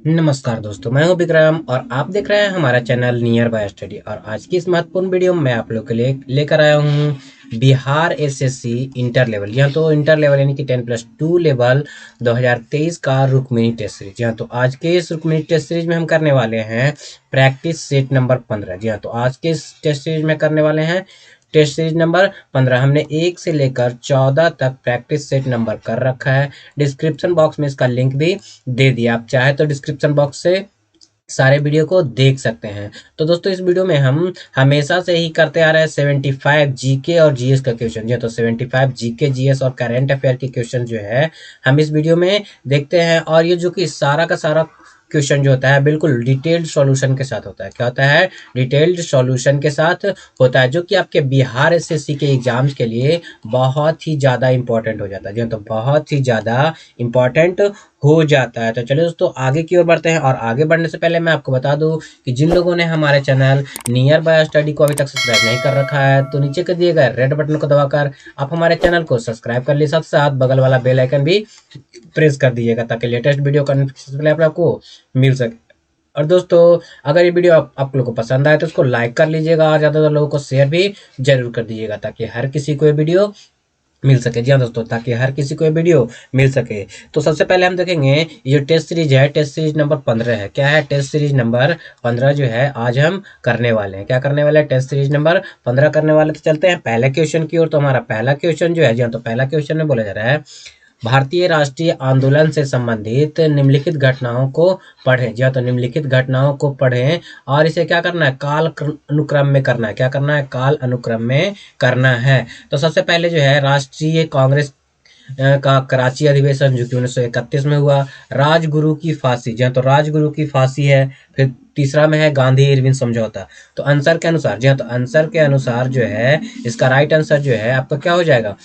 नमस्कार दोस्तों, मैं हूं विक्रम और आप देख रहे हैं हमारा चैनल नियर बाय स्टडी। और आज की इस महत्वपूर्ण वीडियो में मैं आप लोग के लिए लेकर आया हूं बिहार एसएससी इंटर लेवल। यहाँ तो इंटर लेवल यानी कि 10+2 लेवल 2023 का रुक्मिणी टेस्ट सीरीज। यहाँ तो आज के इस रुक्मिणी टेस्ट सीरीज में हम करने वाले हैं प्रैक्टिस सेट नंबर 15। जी हाँ, तो आज के इस टेस्ट सीरीज में करने वाले हैं टेस्ट सीरीज नंबर 15। हमने 1 से लेकर 14 तक प्रैक्टिस सेट नंबर कर रखा है। डिस्क्रिप्शन बॉक्स में इसका लिंक भी दे दिया, आप चाहे तो डिस्क्रिप्शन बॉक्स से सारे वीडियो को देख सकते हैं। तो दोस्तों, इस वीडियो में हम हमेशा से ही करते आ रहे हैं 75 जीके और जीएस का क्वेश्चन। जी तो 75 जीके जीएस और करंट अफेयर के क्वेश्चन जो है हम इस वीडियो में देखते हैं। और ये जो कि सारा का सारा क्वेश्चन जो होता है बिल्कुल डिटेल्ड सॉल्यूशन के साथ होता है। क्या होता है? डिटेल्ड सॉल्यूशन के साथ होता है, जो कि आपके बिहार एसएससी के एग्जाम्स के लिए बहुत ही ज़्यादा इंपॉर्टेंट हो जाता है। जी तो बहुत ही ज़्यादा इंपॉर्टेंट हो जाता है। तो चलिए दोस्तों, आगे की ओर बढ़ते हैं। और आगे बढ़ने से पहले मैं आपको बता दूं कि जिन लोगों ने हमारे चैनल नियर बाय स्टडी को अभी तक सब्सक्राइब नहीं कर रखा है, तो नीचे के दिए गए रेड बटन को दबाकर आप हमारे चैनल को सब्सक्राइब कर लीजिए। साथ साथ बगल वाला बेल आइकन भी प्रेस कर दीजिएगा, ताकि लेटेस्ट वीडियो का नोटिफिकेशन पहले आपको मिल सके। और दोस्तों, अगर ये वीडियो आप लोगों को पसंद आए तो उसको लाइक कर लीजिएगा और ज़्यादा लोगों को शेयर भी जरूर कर दीजिएगा, ताकि हर किसी को ये वीडियो मिल सके। जी हाँ दोस्तों, ताकि हर किसी को ये वीडियो मिल सके। तो सबसे पहले हम देखेंगे ये टेस्ट सीरीज है, टेस्ट सीरीज नंबर 15 है। क्या है? टेस्ट सीरीज नंबर 15 जो है आज हम करने वाले हैं। क्या करने वाले हैं? टेस्ट सीरीज नंबर 15 करने वाले। तो चलते हैं पहले क्वेश्चन की ओर। तो हमारा पहला क्वेश्चन जो है, जी हाँ, तो पहला क्वेश्चन में बोला जा रहा है भारतीय राष्ट्रीय आंदोलन से संबंधित निम्नलिखित घटनाओं को पढ़ें। जी हाँ, तो निम्नलिखित घटनाओं को पढ़ें और इसे क्या करना है? काल अनुक्रम में करना है। क्या करना है? काल अनुक्रम में करना है। तो सबसे पहले जो है राष्ट्रीय कांग्रेस का कराची अधिवेशन, जो कि 1931 में हुआ। राजगुरु की फांसी। जी हाँ, तो राजगुरु की फांसी है। फिर तीसरा में है गांधी इरविन समझौता। तो आंसर के अनुसार, जी हाँ, तो आंसर के अनुसार जो है इसका राइट आंसर जो है आपका क्या हो जाएगा?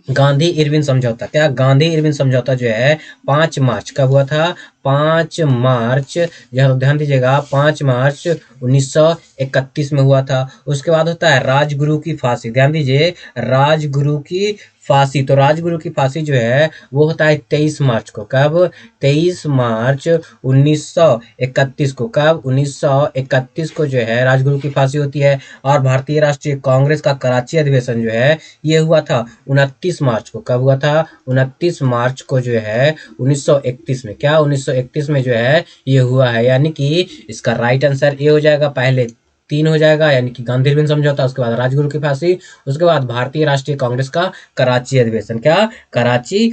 गांधी इरविन समझौता। क्या? गांधी इरविन समझौता जो है 5 मार्च कब हुआ था? 5 मार्च, यहाँ ध्यान दीजिएगा, 5 मार्च 1931 में हुआ था। उसके बाद होता है राजगुरु की फांसी। ध्यान दीजिए, राजगुरु की फांसी। तो राजगुरु की फांसी जो है वो होता है 23 मार्च को। कब? 23 मार्च 1931 को। कब? 1931 को जो है राजगुरु की फांसी होती है। और भारतीय राष्ट्रीय कांग्रेस का कराची अधिवेशन जो है ये हुआ था 29 मार्च को। कब हुआ था? 29 मार्च को जो है 1931 में। क्या? 1931 में जो है ये हुआ है। यानी कि इसका राइट आंसर ये हो जाएगा। पहले 3 हो जाएगा, यानी कि गांधी इरविन समझौता, उसके बाद राजगुरु की फांसी, उसके बाद भारतीय राष्ट्रीय कांग्रेस का कराची अधिवेशन। क्या? कराची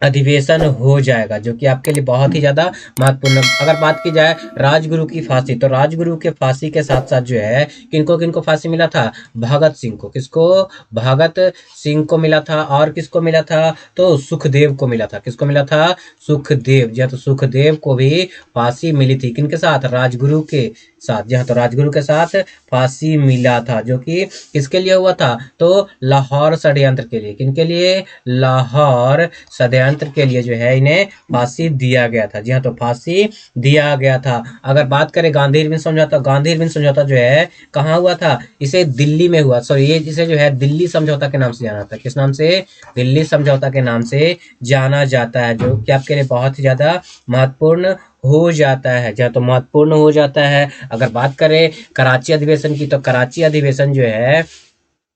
अधिवेशन हो जाएगा, जो कि आपके लिए बहुत ही ज्यादा महत्वपूर्ण। अगर बात की जाए राजगुरु की फांसी, तो राजगुरु के फांसी के साथ साथ जो है किनको किनको फांसी मिला था? भगत सिंह को। किसको? भगत सिंह को मिला था। और किसको मिला था? तो सुखदेव को मिला था। किसको मिला था? सुखदेव। जी हाँ, तो सुखदेव को भी फांसी मिली थी। किनके साथ? राजगुरु के साथ। जी हाँ, तो राजगुरु के साथ फांसी मिला था, जो कि किसके लिए हुआ था? तो लाहौर षड्यंत्र के लिए। किनके लिए? लाहौर षड्यंत्र के लिए जो है इन्हें फांसी दिया गया था। जी हाँ, तो फांसी दिया गया था। अगर बात करें गांधी इरविन समझौता, गांधी इरविन समझौता जो है कहाँ हुआ था? इसे दिल्ली में हुआ। सॉरी, ये इसे जो है दिल्ली समझौता के नाम से जाना था। किस नाम से? दिल्ली समझौता के नाम से जाना जाता है, जो कि आपके लिए बहुत ही ज्यादा महत्वपूर्ण हो जाता है। जहाँ तो महत्वपूर्ण हो जाता है। अगर बात करें कराची अधिवेशन की, तो कराची अधिवेशन जो है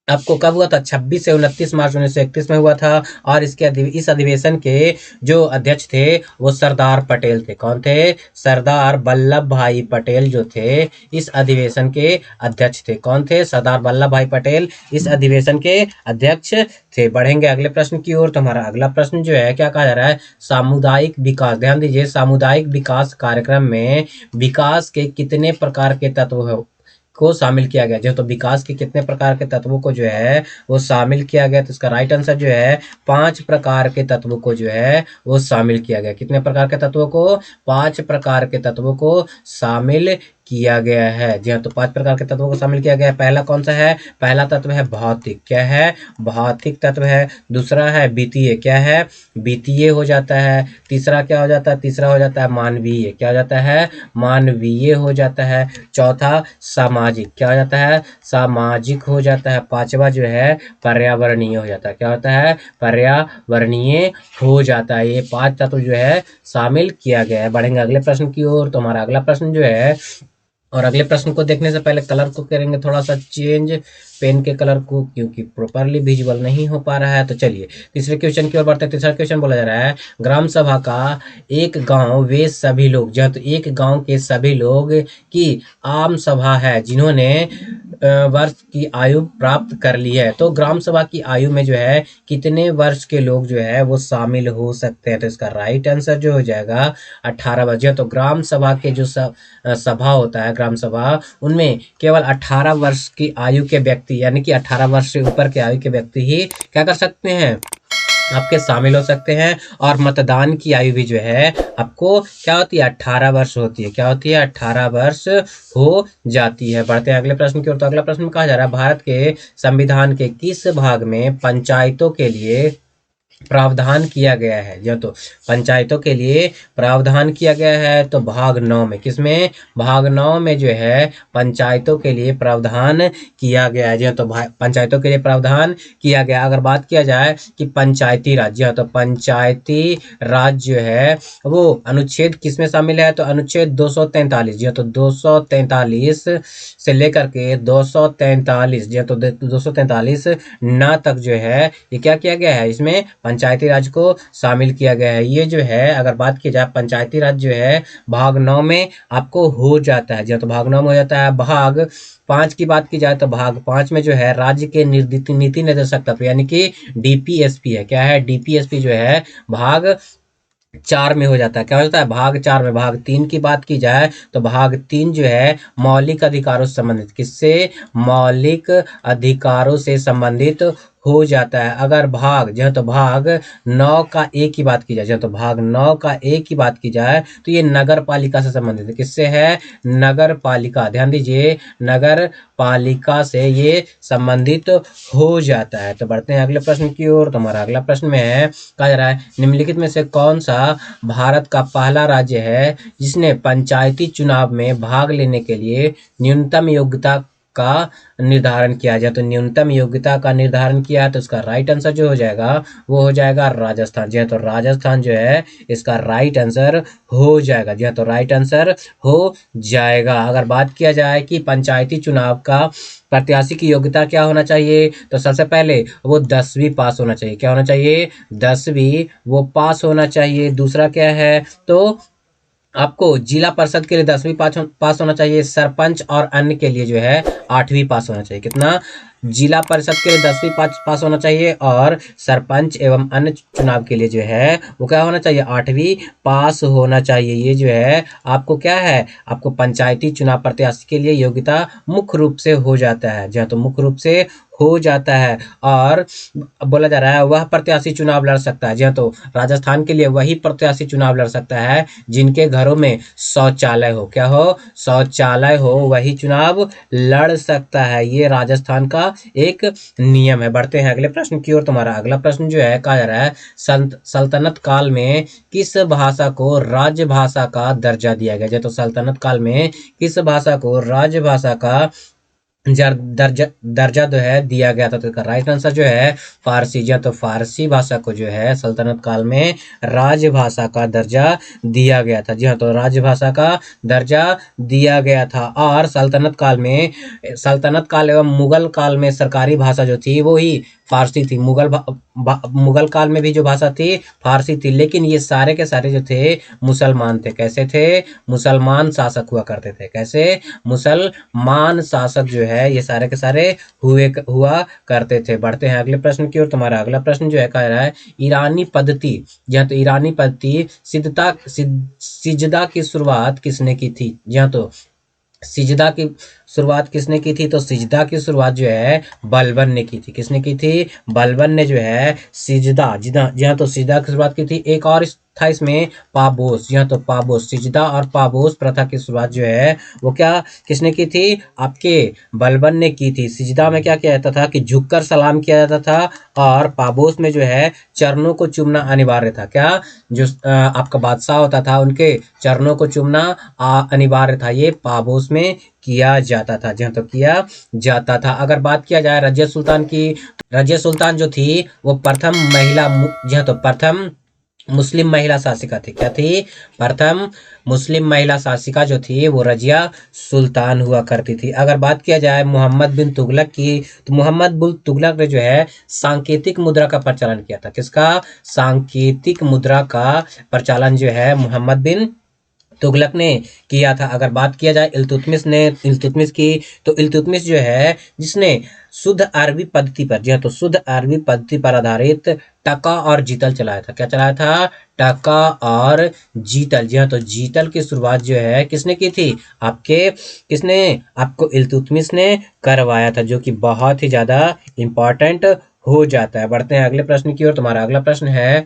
आपको कब हुआ था? 26 से 29 मार्च 1931 में हुआ था। और इस अधिवेशन के जो अध्यक्ष थे वो सरदार पटेल थे। कौन थे? सरदार वल्लभ भाई पटेल जो थे इस अधिवेशन के अध्यक्ष थे। कौन थे? सरदार वल्लभ भाई पटेल इस अधिवेशन के अध्यक्ष थे। बढ़ेंगे अगले प्रश्न की ओर। तो हमारा अगला प्रश्न जो है क्या कहा जा रहा है? सामुदायिक विकास। ध्यान दीजिए, सामुदायिक विकास कार्यक्रम में विकास के कितने प्रकार के तत्व को शामिल किया गया? जो तो विकास के कितने प्रकार के तत्वों को जो है वो शामिल किया गया? तो इसका राइट आंसर जो है 5 प्रकार के तत्वों को जो है वो शामिल किया गया। कितने प्रकार के तत्वों को? 5 प्रकार के तत्वों को शामिल किया गया है। जी हाँ, तो 5 प्रकार के तत्वों को शामिल किया गया है। पहला कौन सा है? पहला तत्व है भौतिक। क्या है? भौतिक तत्व है। दूसरा है वित्तीय। क्या है? वित्तीय हो जाता है। तीसरा क्या हो जाता है? तीसरा हो जाता है मानवीय। क्या हो जाता है? मानवीय हो जाता है। चौथा सामाजिक। क्या हो जाता है? सामाजिक हो जाता है। पांचवा जो है पर्यावरणीय हो जाता है। क्या होता है? पर्यावरणीय हो जाता है। ये 5 तत्व जो है शामिल किया गया है। बढ़ेंगे अगले प्रश्न की ओर। तो हमारा अगला प्रश्न जो है, और अगले प्रश्न को देखने से पहले कलर को करेंगे थोड़ा सा चेंज, पेन के कलर को, क्योंकि प्रॉपरली विजुअल नहीं हो पा रहा है। तो चलिए तीसरे क्वेश्चन की ओर बढ़ते हैं। तीसरा क्वेश्चन बोला जा रहा है, ग्राम सभा का एक गांव वे सभी लोग, जहाँ तो एक गांव के सभी लोग की आम सभा है जिन्होंने वर्ष की आयु प्राप्त कर ली है। तो ग्राम सभा की आयु में जो है कितने वर्ष के लोग जो है वो शामिल हो सकते हैं? तो इसका राइट आंसर जो हो जाएगा 18 वर्ष। तो ग्राम सभा के जो सभा होता है, ग्राम सभा, उनमें केवल 18 वर्ष की आयु के व्यक्ति, यानी कि 18 वर्ष से ऊपर के आयु के व्यक्ति ही क्या कर सकते हैं? आपके शामिल हो सकते हैं। और मतदान की आयु भी जो है आपको क्या होती है? 18 वर्ष होती है। क्या होती है? 18 वर्ष हो जाती है। बढ़ते हैं अगले प्रश्न की ओर। तो अगला प्रश्न में कहा जा रहा है, भारत के संविधान के किस भाग में पंचायतों के लिए प्रावधान किया गया है? जो तो पंचायतों के लिए प्रावधान किया गया है। तो भाग 9 में, किसमें? भाग 9 में जो है पंचायतों के लिए प्रावधान किया गया है। जो तो पंचायतों के लिए प्रावधान किया गया। अगर बात किया जाए कि पंचायती राज, जो तो पंचायती राज जो है वो अनुच्छेद किसमें शामिल है? तो अनुच्छेद 243। जो तो 243 से लेकर के 243, जो तो 243 न तक जो है ये क्या किया गया है? इसमें पंचायती राज को शामिल किया गया है। ये जो है अगर बात की जाए पंचायती राज जो है भाग 9 में आपको हो जाता है। तो भाग 9 में हो जाता है। भाग 5 की बात की जाए तो भाग 5 में जो है राज्य के नीति निर्देशक तत्व, यानी कि डीपीएसपी है। क्या है? डीपीएसपी जो है भाग 4 में हो जाता है। क्या हो जाता है? भाग 4 में। भाग 3 की बात की जाए तो भाग 3 जो है मौलिक अधिकारों से संबंधित, किससे? मौलिक अधिकारों से संबंधित हो जाता है। अगर भाग जो है तो भाग 9 का एक की बात की जाए, तो भाग 9 का एक की बात की जाए तो ये नगर पालिका से संबंधित है। किससे है? नगर पालिका। ध्यान दीजिए, नगर पालिका से ये संबंधित हो जाता है। तो बढ़ते हैं अगले प्रश्न की ओर। तो हमारा अगला प्रश्न में है, कहा जा रहा है, निम्नलिखित में से कौन सा भारत का पहला राज्य है जिसने पंचायती चुनाव में भाग लेने के लिए न्यूनतम योग्यता का निर्धारण किया जाए? तो न्यूनतम योग्यता का निर्धारण किया, तो उसका राइट आंसर जो हो जाएगा वो हो जाएगा राजस्थान। जी हाँ, तो राजस्थान जो है इसका राइट आंसर हो जाएगा। जी हाँ, तो राइट आंसर हो जाएगा। अगर बात किया जाए कि पंचायती चुनाव का प्रत्याशी की योग्यता क्या होना चाहिए, तो सबसे पहले वो 10वीं पास होना चाहिए। क्या होना चाहिए? 10वीं वो पास होना चाहिए। दूसरा क्या है? तो आपको जिला परिषद के लिए 10वीं पास होना चाहिए। सरपंच और अन्य के लिए जो है 8वीं पास होना चाहिए। कितना? जिला परिषद के लिए 10वीं पास होना चाहिए, और सरपंच एवं अन्य चुनाव के लिए जो है वो क्या होना चाहिए? 8वीं पास होना चाहिए। ये जो है आपको क्या है? आपको पंचायती चुनाव प्रत्याशी के लिए योग्यता मुख्य रूप से हो जाता है। जहाँ तो मुख्य रूप से हो जाता है। और बोला जा रहा है वह प्रत्याशी चुनाव लड़ सकता है। जी हाँ, तो राजस्थान के लिए वही प्रत्याशी चुनाव लड़ सकता है जिनके घरों में शौचालय हो। क्या हो? शौचालय हो, वही चुनाव लड़ सकता है। ये राजस्थान का एक नियम है। बढ़ते हैं अगले प्रश्न की ओर। तुम्हारा अगला प्रश्न जो है, कहा जा रहा है, सल्तनत काल में किस भाषा को राजभाषा का दर्जा दिया गया? तो सल्तनत काल में किस भाषा को राजभाषा का दर्जा जो है दिया गया था? तो इसका राइट आंसर जो है फारसी। जो तो फारसी भाषा को जो है सल्तनत काल में राजभाषा का दर्जा दिया गया था। जी हाँ, तो राजभाषा का दर्जा दिया गया था। और सल्तनत काल एवं मुगल काल में सरकारी भाषा जो थी वो ही फारसी थी। मुगल काल में भी जो भाषा थी फारसी थी, लेकिन ये सारे के सारे जो थे मुसलमान थे। कैसे थे? मुसलमान शासक हुआ करते थे। कैसे? मुसलमान शासक जो है ये सारे के सारे हुआ करते थे। बढ़ते हैं अगले प्रश्न की ओर। तुम्हारा अगला प्रश्न जो है कह रहा है, ईरानी पद्धति, जहाँ तो ईरानी पद्धति सिजदा की शुरुआत किसने की थी? जहाँ तो सिजदा की शुरुआत किसने की थी? तो सिजदा की शुरुआत जो है बलबन ने की थी। किसने की थी? बलबन ने जो है सिजदा, जी हाँ, तो सिजदा की शुरुआत की थी। एक और था इसमें पाबोस, जी हाँ, तो पाबोस सिजदा और पाबोस प्रथा की शुरुआत जो है वो क्या किसने की थी, आपके बलबन ने की थी। सिजदा में क्या किया जाता था कि झुककर सलाम किया जाता था, और पाबोस में जो है चरणों को चूमना अनिवार्य था। क्या, जो आपका बादशाह होता था उनके चरणों को चूमना अनिवार्य था, ये पाबोस में किया जाता था, जहाँ तो किया जाता था। अगर बात किया जाए रजिया सुल्तान की, रजिया सुल्तान जो थी वो प्रथम महिला जहाँ तो प्रथम मुस्लिम महिला शासिका थी। क्या थी, प्रथम मुस्लिम महिला शासिका जो थी वो रजिया सुल्तान हुआ करती थी। अगर बात किया जाए मोहम्मद बिन तुगलक की, तो मोहम्मद बिन तुगलक ने जो है सांकेतिक मुद्रा का प्रचलन किया था। किसका, सांकेतिक मुद्रा का प्रचलन जो है मोहम्मद बिन तुगलक ने किया था। अगर बात किया जाए इल्तुतमिश की, तो इल्तुतमिश जो है जिसने शुद्ध अरबी पद्धति पर, जी हाँ, तो शुद्ध अरबी पद्धति पर आधारित टका और जीतल चलाया था। क्या चलाया था, टका और जीतल, जी हाँ, तो जीतल की शुरुआत जो है किसने की थी, आपके किसने, आपको इल्तुतमिश ने करवाया था, जो कि बहुत ही ज्यादा इंपॉर्टेंट हो जाता है। बढ़ते हैं अगले प्रश्न की ओर। तुम्हारा अगला प्रश्न है,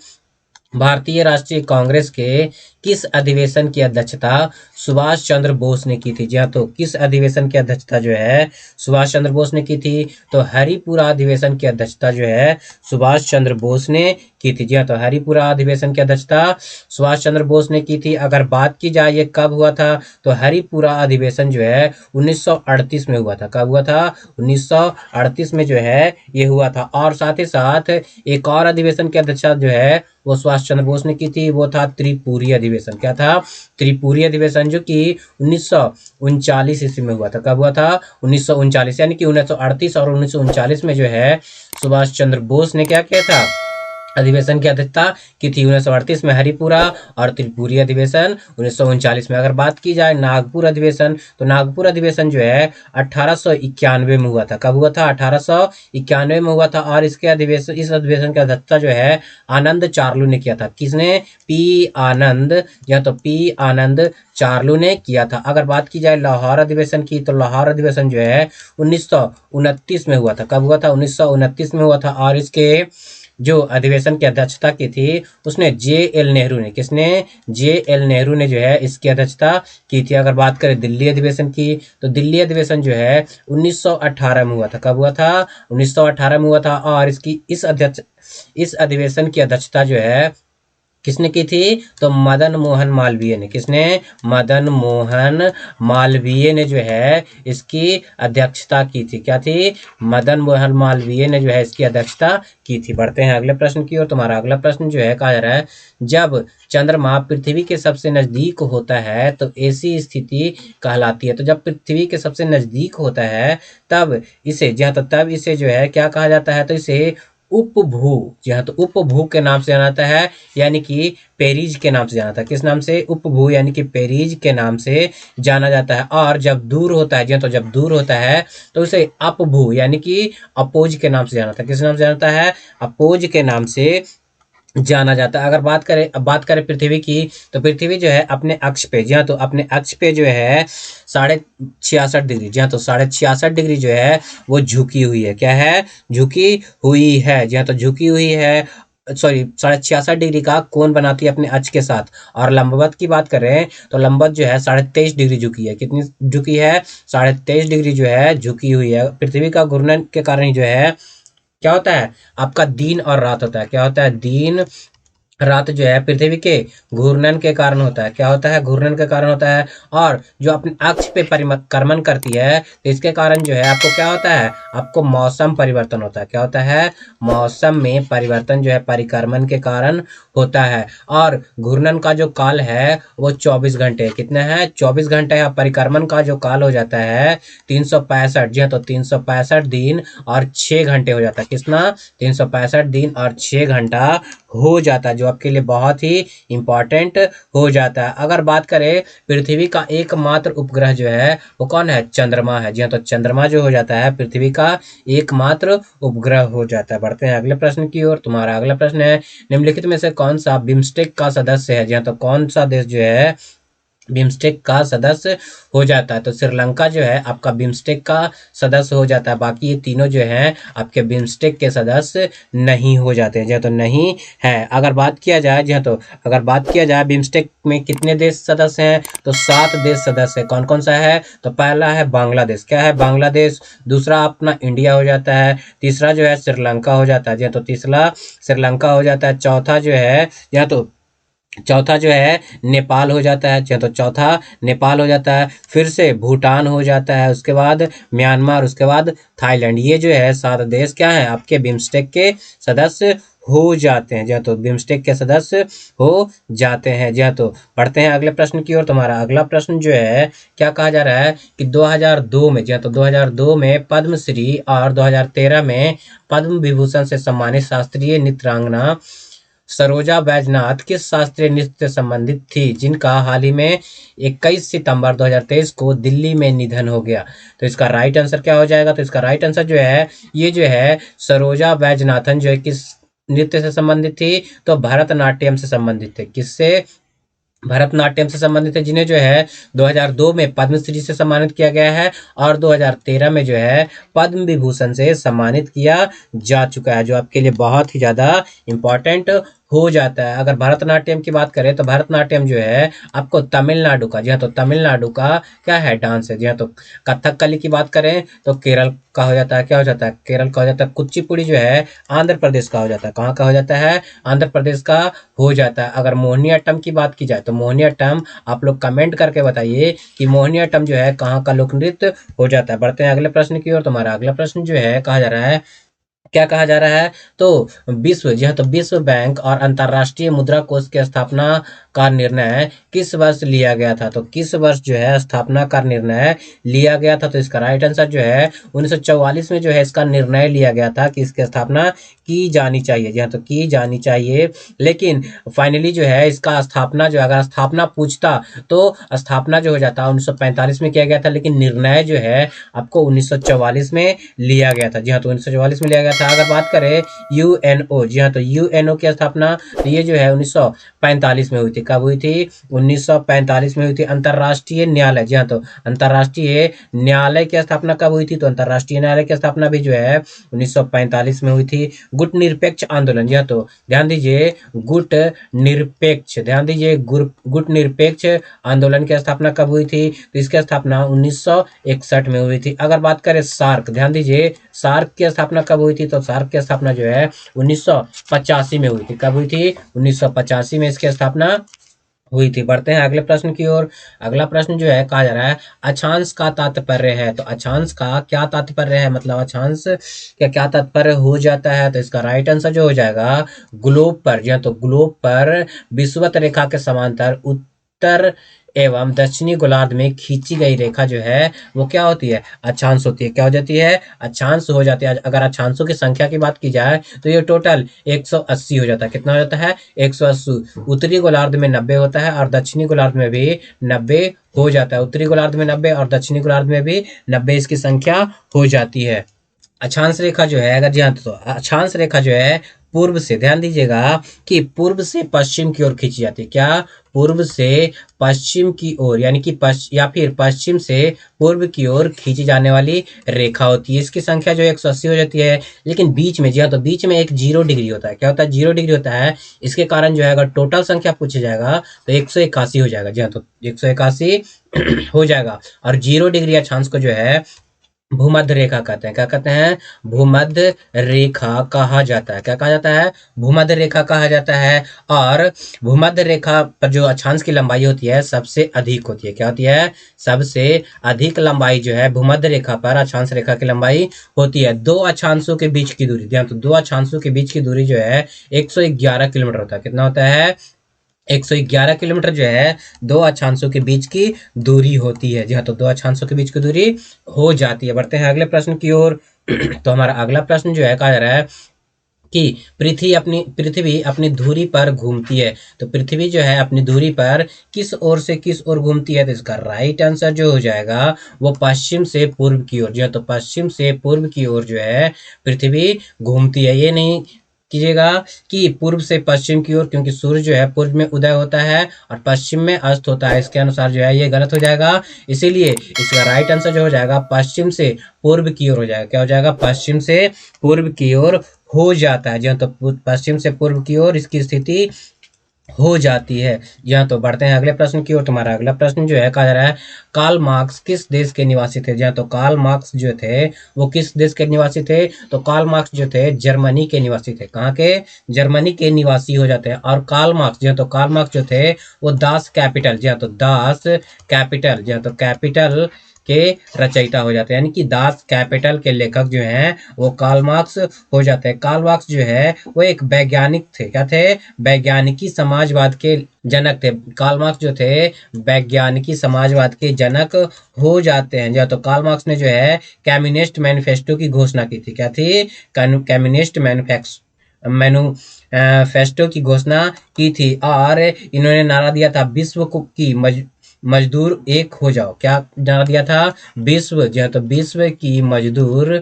भारतीय राष्ट्रीय कांग्रेस के किस अधिवेशन की अध्यक्षता सुभाष चंद्र बोस ने की थी। जी हाँ, तो किस अधिवेशन की अध्यक्षता जो है सुभाष चंद्र बोस ने की थी, तो हरिपुरा अधिवेशन की अध्यक्षता जो है सुभाष चंद्र बोस ने की थी। जी हाँ, तो हरिपुरा अधिवेशन की अध्यक्षता सुभाष चंद्र बोस ने की थी। अगर बात की जाए ये कब हुआ था, तो हरिपुरा अधिवेशन जो है 1938 में हुआ था। कब हुआ था, 1938 में जो है ये हुआ था। और साथ ही साथ एक और अधिवेशन की अध्यक्षता जो है वो सुभाष चंद्र बोस ने की थी, वो था त्रिपुरी अधिवेशन। क्या था, त्रिपुरी अधिवेशन, जो कि 1939 ईस्वी में हुआ था। कब हुआ था, 1939, यानी कि 1938 और 1939 में जो है सुभाष चंद्र बोस ने क्या किया था, अधिवेशन की अध्यक्षता की थी। 1938 में हरिपुरा और त्रिपुरी अधिवेशन 1939 में। अगर बात की जाए नागपुर अधिवेशन, तो नागपुर अधिवेशन जो है 1891 में हुआ था। कब हुआ था, 1891 में हुआ था। और इस अधिवेशन की अध्यक्षता जो है आनंद चार्लू ने किया था। किसने, पी आनंद, या तो पी आनंद चार्लू ने किया था। अगर बात की जाए लाहौर अधिवेशन की, तो लाहौर अधिवेशन जो है 1929 में हुआ था। कब हुआ था, 1929 में हुआ था। और इसके जो अधिवेशन की अध्यक्षता की थी उसने जे एल नेहरू ने, किसने, जे एल नेहरू ने जो है इसकी अध्यक्षता की थी। अगर बात करें दिल्ली अधिवेशन की, तो दिल्ली अधिवेशन जो है 1918 में हुआ था। कब हुआ था, 1918 में हुआ था। और इस अधिवेशन की अध्यक्षता जो है किसने की थी, तो मदन मोहन मालवीय ने। किसने, मदन मोहन मालवीय ने जो है इसकी अध्यक्षता की थी। क्या थी, मदन मोहन मालवीय ने जो है इसकी अध्यक्षता की थी। बढ़ते हैं अगले प्रश्न की ओर। तुम्हारा अगला प्रश्न जो है कहा जा रहा है, जब चंद्रमा पृथ्वी के सबसे नजदीक होता है तो ऐसी स्थिति कहलाती है। तो जब पृथ्वी के सबसे नजदीक होता है तब इसे, जी हाँ, तो तब इसे जो है क्या कहा जाता है, तो इसे उपभू, जी हाँ, तो उपभू के नाम से जाना जाता है, यानी कि पेरिज के नाम से जाना था। किस नाम से, उपभू, यानी कि पेरिज के नाम से जाना जाता है। और जब दूर होता है, जी हाँ, तो जब दूर होता है तो उसे अपभू, यानी कि अपोज के नाम से जाना था। किस नाम से जाना है, अपोज के नाम से जाना जाता है। अगर बात करें पृथ्वी की, तो पृथ्वी जो है अपने अक्ष पे, जी हाँ, तो अपने अक्ष पे जो है 66.5 डिग्री, जी हाँ, तो 66.5 डिग्री जो है वो झुकी हुई है। क्या है, झुकी हुई है, जी हाँ, तो झुकी हुई है, सॉरी, 66.5 डिग्री का कोण बनाती है अपने अक्ष के साथ। और लंबवत की बात करें तो लंबवत जो है 23.5 डिग्री झुकी है। कितनी झुकी है, 23.5 डिग्री जो है झुकी हुई है। पृथ्वी का घूर्णन के कारण ही जो है क्या होता है, आपका दिन और रात होता है। क्या होता है, दिन रात जो है पृथ्वी के घूर्णन के कारण होता है। क्या होता है, घूर्णन के कारण होता है। और जो अपने अक्ष पे परिक्रमण करती है तो इसके कारण जो है आपको क्या होता है, आपको मौसम परिवर्तन होता है। क्या होता है, मौसम में परिवर्तन जो है परिक्रमण के कारण होता है। और घूर्णन का जो काल है वो 24 घंटे, कितना है, 24 घंटे है। परिक्रमण का जो काल हो जाता है 365, जी हाँ, तो 365 दिन और 6 घंटे हो जाता है। कितना, 365 दिन और 6 घंटा हो जाता है, जो आपके लिए बहुत ही इंपॉर्टेंट हो जाता है। अगर बात करें पृथ्वी का एकमात्र उपग्रह जो है वो कौन है, चंद्रमा है। जी हाँ, तो चंद्रमा जो हो जाता है पृथ्वी का एकमात्र उपग्रह हो जाता है। बढ़ते हैं अगले प्रश्न की ओर। तुम्हारा अगला प्रश्न है, निम्नलिखित में से कौन सा बिम्स्टेक का सदस्य है। जी हाँ, तो कौन सा देश जो है बिम्स्टेक का सदस्य हो जाता है। तो श्रीलंका जो है आपका बिम्स्टेक का सदस्य हो जाता है, बाकी ये तीनों जो हैं आपके बिम्स्टेक के सदस्य नहीं हो जाते हैं, जो तो नहीं है। अगर बात किया जाए जो तो अगर बात किया जाए बिम्स्टेक में कितने देश सदस्य हैं, तो 7 देश सदस्य है। कौन कौन सा है, तो पहला है बांग्लादेश, क्या है बांग्लादेश, दूसरा अपना इंडिया हो जाता है, तीसरा जो है श्रीलंका हो जाता है, तो तीसरा श्रीलंका हो जाता है, चौथा जो है या तो चौथा जो है नेपाल हो जाता है, तो चौथा नेपाल हो जाता है, फिर से भूटान हो जाता है, उसके बाद म्यांमार, उसके बाद थाईलैंड। ये जो है 7 देश क्या है आपके बिम्स्टेक के सदस्य हो जाते हैं, जी तो बिम्स्टेक के सदस्य हो जाते हैं। जी तो पढ़ते हैं अगले प्रश्न की ओर। तुम्हारा अगला प्रश्न जो है क्या कहा जा रहा है कि 2002 में, जी तो 2002 में पद्मश्री और 2013 में पद्म विभूषण से सम्मानित शास्त्रीय नृत्यांगना सरोजा बैजनाथ किस शास्त्रीय नृत्य से संबंधित थी, जिनका हाल ही में 21 सितंबर 2023 को दिल्ली में निधन हो गया। तो इसका राइट आंसर क्या हो जाएगा, तो इसका राइट आंसर जो है ये जो है सरोजा बैजनाथन जो है किस नृत्य से संबंधित थी, तो भरतनाट्यम से संबंधित थे। किससे, भरतनाट्यम से संबंधित है, जिन्हें जो है 2002 में पद्मश्री से सम्मानित किया गया है और 2013 में जो है पद्म विभूषण से सम्मानित किया जा चुका है, जो आपके लिए बहुत ही ज़्यादा इम्पोर्टेंट हो जाता है। अगर भरतनाट्यम की बात करें तो भरतनाट्यम जो है आपको तमिलनाडु का, जी हाँ तो तमिलनाडु का क्या है डांस है। जी हाँ तो कथकली की बात करें तो केरल का हो जाता है, क्या हो जाता है केरल का हो जाता है। कुचिपुड़ी जो है आंध्र प्रदेश का हो जाता है, कहाँ का हो जाता है आंध्र प्रदेश का हो जाता है। अगर मोहिनीअट्टम की बात की जाए तो मोहिनीअट्टम आप लोग कमेंट करके बताइए कि मोहिनीअट्टम जो है कहाँ का लोक नृत्य हो जाता है। बढ़ते हैं अगले प्रश्न की ओर। तुम्हारा अगला प्रश्न जो है कहा जा रहा है, क्या कहा जा रहा है, तो विश्व, जी हाँ तो विश्व बैंक और अंतर्राष्ट्रीय मुद्रा कोष की स्थापना का निर्णय किस वर्ष लिया गया था, तो किस वर्ष जो है स्थापना का निर्णय लिया गया था, तो इसका राइट आंसर जो है 1944 में जो है इसका निर्णय लिया गया था कि इसकी स्थापना की जानी चाहिए। जी हाँ तो की जानी चाहिए, लेकिन फाइनली जो है इसका स्थापना जो अगर स्थापना पूछता तो स्थापना जो हो जाता 1945 में किया गया था, लेकिन निर्णय जो है आपको 1944 में लिया गया था। जी हाँ तो 1944 में लिया गया था। अगर बात करें यूएनओ, जी हाँ तो यूएनओ की स्थापना तो ये जो है 1945 में हुई थी। कब हुई थी, 1945 में हुई थी। अंतर्राष्ट्रीय न्यायालय, जी हाँ तो अंतर्राष्ट्रीय न्यायालय की स्थापना कब हुई थी, तो अंतर्राष्ट्रीय न्यायालय की स्थापना भी जो है 1945 में हुई थी। गुट निरपेक्ष आंदोलन, जी हाँ तो ध्यान दीजिए गुट निरपेक्ष, ध्यान दीजिए गुट निरपेक्ष आंदोलन की स्थापना कब हुई थी, तो इसकी स्थापना 1961 में हुई थी। अगर बात करें सार्क, ध्यान दीजिए सार्क की स्थापना कब हुई थी, तो सार्क की स्थापना जो है 1985 में हुई थी। कब हुई थी, 1985 में इसकी स्थापना हुई थी। बढ़ते हैं अगले प्रश्न की ओर। अगला प्रश्न जो है कहा जा रहा है अक्षांश का तात्पर्य है, तो अक्षांश का क्या तात्पर्य है, मतलब अक्षांश का क्या तात्पर्य हो जाता है, तो इसका राइट आंसर जो हो जाएगा ग्लोब पर, या तो ग्लोब पर विषुवत रेखा के समांतर उत्तर एवं दक्षिणी गोलार्ध में खींची गई रेखा जो है वो क्या होती है, अक्षांश होती है। क्या हो जाती है, अक्षांश हो जाती है। अगर अक्षांशों की संख्या की बात की जाए तो ये टोटल 180 हो जाता है। कितना हो जाता है, 180। उत्तरी गोलार्ध में 90 होता है और दक्षिणी गोलार्ध में भी 90 हो जाता है। उत्तरी गोलार्ध में 90 और दक्षिणी गोलार्ध में भी 90 इसकी संख्या हो जाती है। अक्षांश रेखा जो है, अगर जी हाँ तो अक्षांश रेखा जो है पूर्व से, ध्यान दीजिएगा कि पूर्व से पश्चिम की ओर खींची जाती है। क्या, पूर्व से पश्चिम की ओर, यानी कि या फिर पश्चिम से पूर्व की ओर खींची जाने वाली रेखा होती है। इसकी संख्या जो 180 हो जाती है, लेकिन बीच में, जी हाँ तो बीच में एक 0 डिग्री होता है। क्या होता है, 0 डिग्री होता है। इसके कारण जो है अगर टोटल संख्या पूछा जाएगा तो 181 हो जाएगा। जी हाँ तो 181 हो जाएगा। और 0 डिग्री अक्षांश को जो है भूमध्य रेखा कहते हैं। क्या कहते हैं, भूमध्य रेखा कहा जाता है। क्या कहा जाता है, भूमध्य रेखा कहा जाता है। और भूमध्य रेखा पर जो अक्षांश की लंबाई होती है सबसे अधिक होती है। क्या होती है, सबसे अधिक लंबाई जो है भूमध्य रेखा पर अक्षांश रेखा की लंबाई होती है। दो अक्षांशों के बीच की दूरी, ध्यान तो दो अक्षांशों के बीच की दूरी जो है 111 किलोमीटर होता है। कितना होता है, 111 किलोमीटर जो है दो अक्षांशों के बीच की दूरी होती है। जी हाँ तो दो अक्षांशों के बीच की दूरी हो जाती है। बढ़ते हैं अगले प्रश्न की ओर। तो हमारा अगला प्रश्न जो है कहा जा रहा है कि पृथ्वी अपनी धुरी पर घूमती है, तो पृथ्वी जो है अपनी धुरी पर किस ओर से किस ओर घूमती है, तो इसका राइट आंसर जो हो जाएगा वो पश्चिम से पूर्व की ओर। जो है तो पश्चिम से पूर्व की ओर जो है पृथ्वी घूमती है। ये नहीं कीजिएगा कि पूर्व से पश्चिम की ओर, क्योंकि सूर्य जो है पूर्व में उदय होता है और पश्चिम में अस्त होता है, इसके अनुसार जो है ये गलत हो जाएगा। इसीलिए इसका राइट आंसर जो हो जाएगा पश्चिम से पूर्व की ओर हो जाएगा। क्या हो जाएगा? पश्चिम से पूर्व की ओर हो जाता है। जी हाँ, तो पश्चिम से पूर्व की ओर इसकी स्थिति हो जाती है। यहाँ तो बढ़ते हैं अगले प्रश्न की ओर। तुम्हारा अगला प्रश्न जो है कहा जा रहा है कार्ल मार्क्स किस देश के निवासी थे? जहाँ तो कार्ल मार्क्स जो थे वो किस देश के निवासी थे? तो कार्ल मार्क्स जो थे जर्मनी के निवासी थे। कहाँ के? जर्मनी के निवासी हो जाते हैं। और कार्ल मार्क्स जो तो कार्ल मार्क्स जो थे वो दास कैपिटल, जहाँ तो दास कैपिटल, जहाँ तो कैपिटल के रचयिता हो जाते हैं, यानी कि दास कैपिटल के लेखक जो हैं वो कार्ल मार्क्स हो जाते हैं। कार्ल मार्क्स जो है वो एक वैज्ञानिक थे। क्या थे? वैज्ञानिकी समाजवाद के जनक थे। कार्ल मार्क्स जो थे वैज्ञानिकी समाजवाद के जनक हो जाते हैं। जो तो कार्ल मार्क्स ने जो है कम्युनिस्ट मैनिफेस्टो की घोषणा की थी। क्या थी? कम्युनिस्ट मैन्युफेस्टो की घोषणा की थी और इन्होंने नारा दिया था विश्व की मजदूर एक हो जाओ। क्या नारा दिया था? विश्व, जो है तो विश्व की मजदूर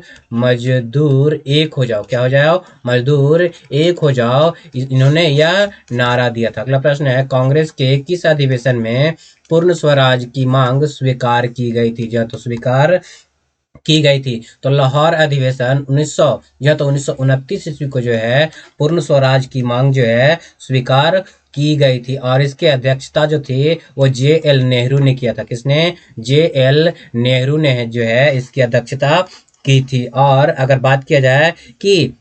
एक हो जाओ। क्या हो जाओ? मजदूर एक हो जाओ, इन्होंने यह नारा दिया था। अगला प्रश्न है कांग्रेस के किस अधिवेशन में पूर्ण स्वराज की मांग स्वीकार की गई थी? जो तो स्वीकार की गई थी। तो लाहौर अधिवेशन 1900 या तो 1929 ईस्वी को जो है पूर्ण स्वराज की मांग जो है स्वीकार की गई थी और इसके अध्यक्षता जो थी वो जे.एल. नेहरू ने किया था। किसने? जे.एल. नेहरू ने जो है इसकी अध्यक्षता की थी। और अगर बात किया जाए कि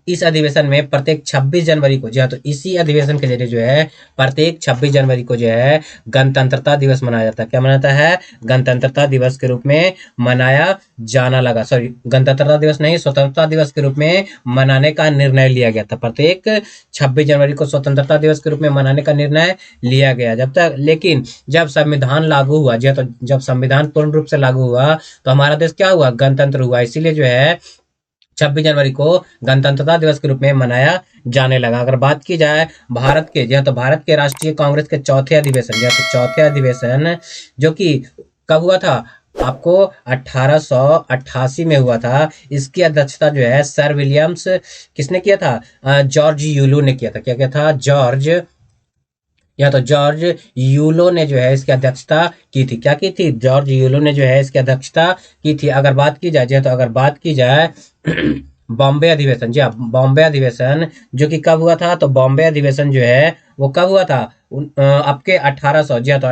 इस अधिवेशन में प्रत्येक 26 जनवरी को, जी हाँ, तो इसी अधिवेशन के जरिए जो है प्रत्येक 26 जनवरी को जो है गणतंत्रता दिवस मनाया जाता है। क्या मनाता है? गणतंत्रता दिवस के रूप में मनाया जाना लगा। सॉरी, गणतंत्रता दिवस नहीं, स्वतंत्रता दिवस के रूप में मनाने का निर्णय लिया गया था। प्रत्येक 26 जनवरी को स्वतंत्रता दिवस के रूप में मनाने का निर्णय लिया गया। जब तक लेकिन जब संविधान लागू हुआ, जी हाँ, तो जब संविधान पूर्ण रूप से लागू हुआ तो हमारा देश क्या हुआ? गणतंत्र हुआ। इसीलिए जो है 26 जनवरी को गणतंत्रता दिवस के रूप में मनाया जाने लगा। अगर बात की जाए भारत के, जो तो भारत के राष्ट्रीय कांग्रेस के चौथे अधिवेशन, जो तो चौथे अधिवेशन जो कि कब हुआ था? आपको 1888 में हुआ था। इसकी अध्यक्षता जो है सर विलियम्स किसने किया था? जॉर्ज यूलो ने किया था। क्या किया था? जॉर्ज यूलो ने जो है इसकी अध्यक्षता की थी। क्या की थी? जॉर्ज यूलो ने जो है इसकी अध्यक्षता की थी। अगर बात की जाए, तो अगर बात की जाए बॉम्बे अधिवेशन, जी हाँ, बॉम्बे अधिवेशन जो कि कब हुआ था? तो बॉम्बे अधिवेशन जो है वो कब हुआ था? आपके 1800, जी हाँ, तो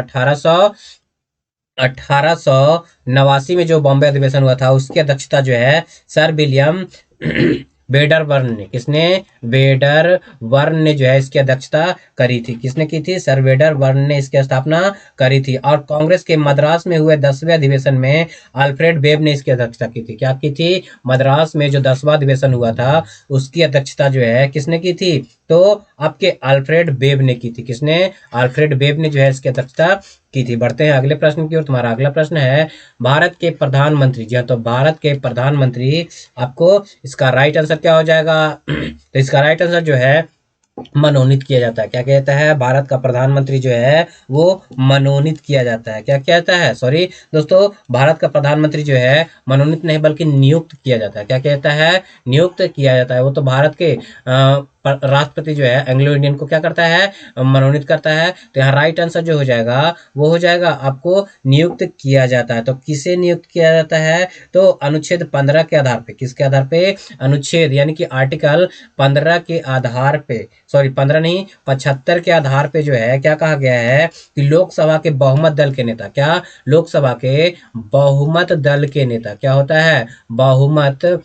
1889 में जो बॉम्बे अधिवेशन हुआ था उसकी अध्यक्षता जो है सर विलियम वेडरबर्न ने, किसने? वेडरबर्न ने जो है इसकी अध्यक्षता करी थी। किसने की थी? सर वेडरबर्न ने इसकी स्थापना करी थी। और कांग्रेस के मद्रास में हुए 10वें अधिवेशन में अल्फ्रेड वेब ने इसकी अध्यक्षता की थी। क्या की थी? मद्रास में जो 10वां अधिवेशन हुआ था उसकी अध्यक्षता जो है किसने की थी? तो आपके अल्फ्रेड वेब ने की थी। किसने? अल्फ्रेड वेब ने जो है इसकी अध्यक्षता की थी। बढ़ते हैं अगले प्रश्न की ओर। तुम्हारा अगला प्रश्न है भारत के प्रधानमंत्री, जी हाँ, तो भारत के प्रधानमंत्री, आपको इसका राइट आंसर क्या हो जाएगा? तो इसका राइट आंसर जो है मनोनीत किया जाता है। क्या कहता है? भारत का प्रधानमंत्री जो है वो मनोनीत किया जाता है। क्या कहता है? सॉरी दोस्तों, भारत का प्रधानमंत्री जो है मनोनीत नहीं बल्कि नियुक्त किया जाता है। क्या कहता है? नियुक्त किया जाता है। वो तो भारत के राष्ट्रपति जो है एंग्लो इंडियन को क्या करता है? मनोनीत करता है। तो यहाँ राइट आंसर जो हो जाएगा वो हो जाएगा आपको नियुक्त किया जाता है। तो किसे नियुक्त किया जाता है? तो अनुच्छेद 15 के आधार पे। किसके आधार पे? अनुच्छेद यानी कि आर्टिकल 15 के आधार पे, सॉरी 15 नहीं 75 के आधार पे जो है क्या कहा गया है कि लोकसभा के बहुमत दल के नेता, क्या? लोकसभा के बहुमत दल के नेता क्या होता है? बहुमत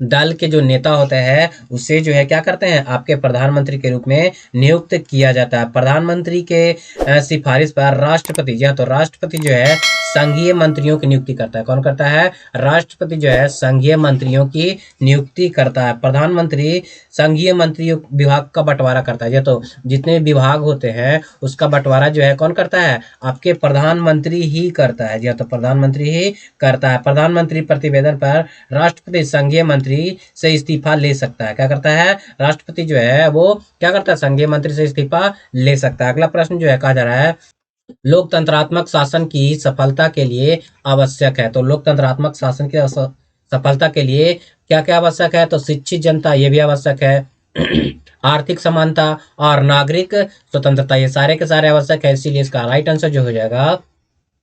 दल के जो नेता होते हैं उसे जो है क्या करते हैं? आपके प्रधानमंत्री के रूप में नियुक्त किया जाता है। प्रधानमंत्री के सिफारिश पर राष्ट्रपति, जी हाँ, तो राष्ट्रपति जो है संघीय मंत्रियों की नियुक्ति करता है। कौन करता है? राष्ट्रपति जो है संघीय मंत्रियों की नियुक्ति करता है। प्रधानमंत्री संघीय मंत्री विभाग का बंटवारा करता है। जी तो जितने विभाग होते हैं उसका बंटवारा जो है कौन करता है? आपके प्रधानमंत्री ही करता है। जी तो प्रधानमंत्री ही करता है। प्रधानमंत्री प्रतिवेदन पर राष्ट्रपति संघीय मंत्री से इस्तीफा ले सकता है। क्या करता है? राष्ट्रपति जो है वो क्या करता है? संघीय मंत्री से इस्तीफा ले सकता है। अगला प्रश्न जो है कहा जा रहा है लोकतंत्रात्मक शासन की सफलता के लिए आवश्यक है। तो लोकतंत्रात्मक शासन की सफलता के लिए क्या क्या आवश्यक है? तो शिक्षित जनता, ये भी आवश्यक है। आर्थिक समानता और नागरिक स्वतंत्रता, ये सारे के सारे आवश्यक है। इसीलिए इसका राइट आंसर जो हो जाएगा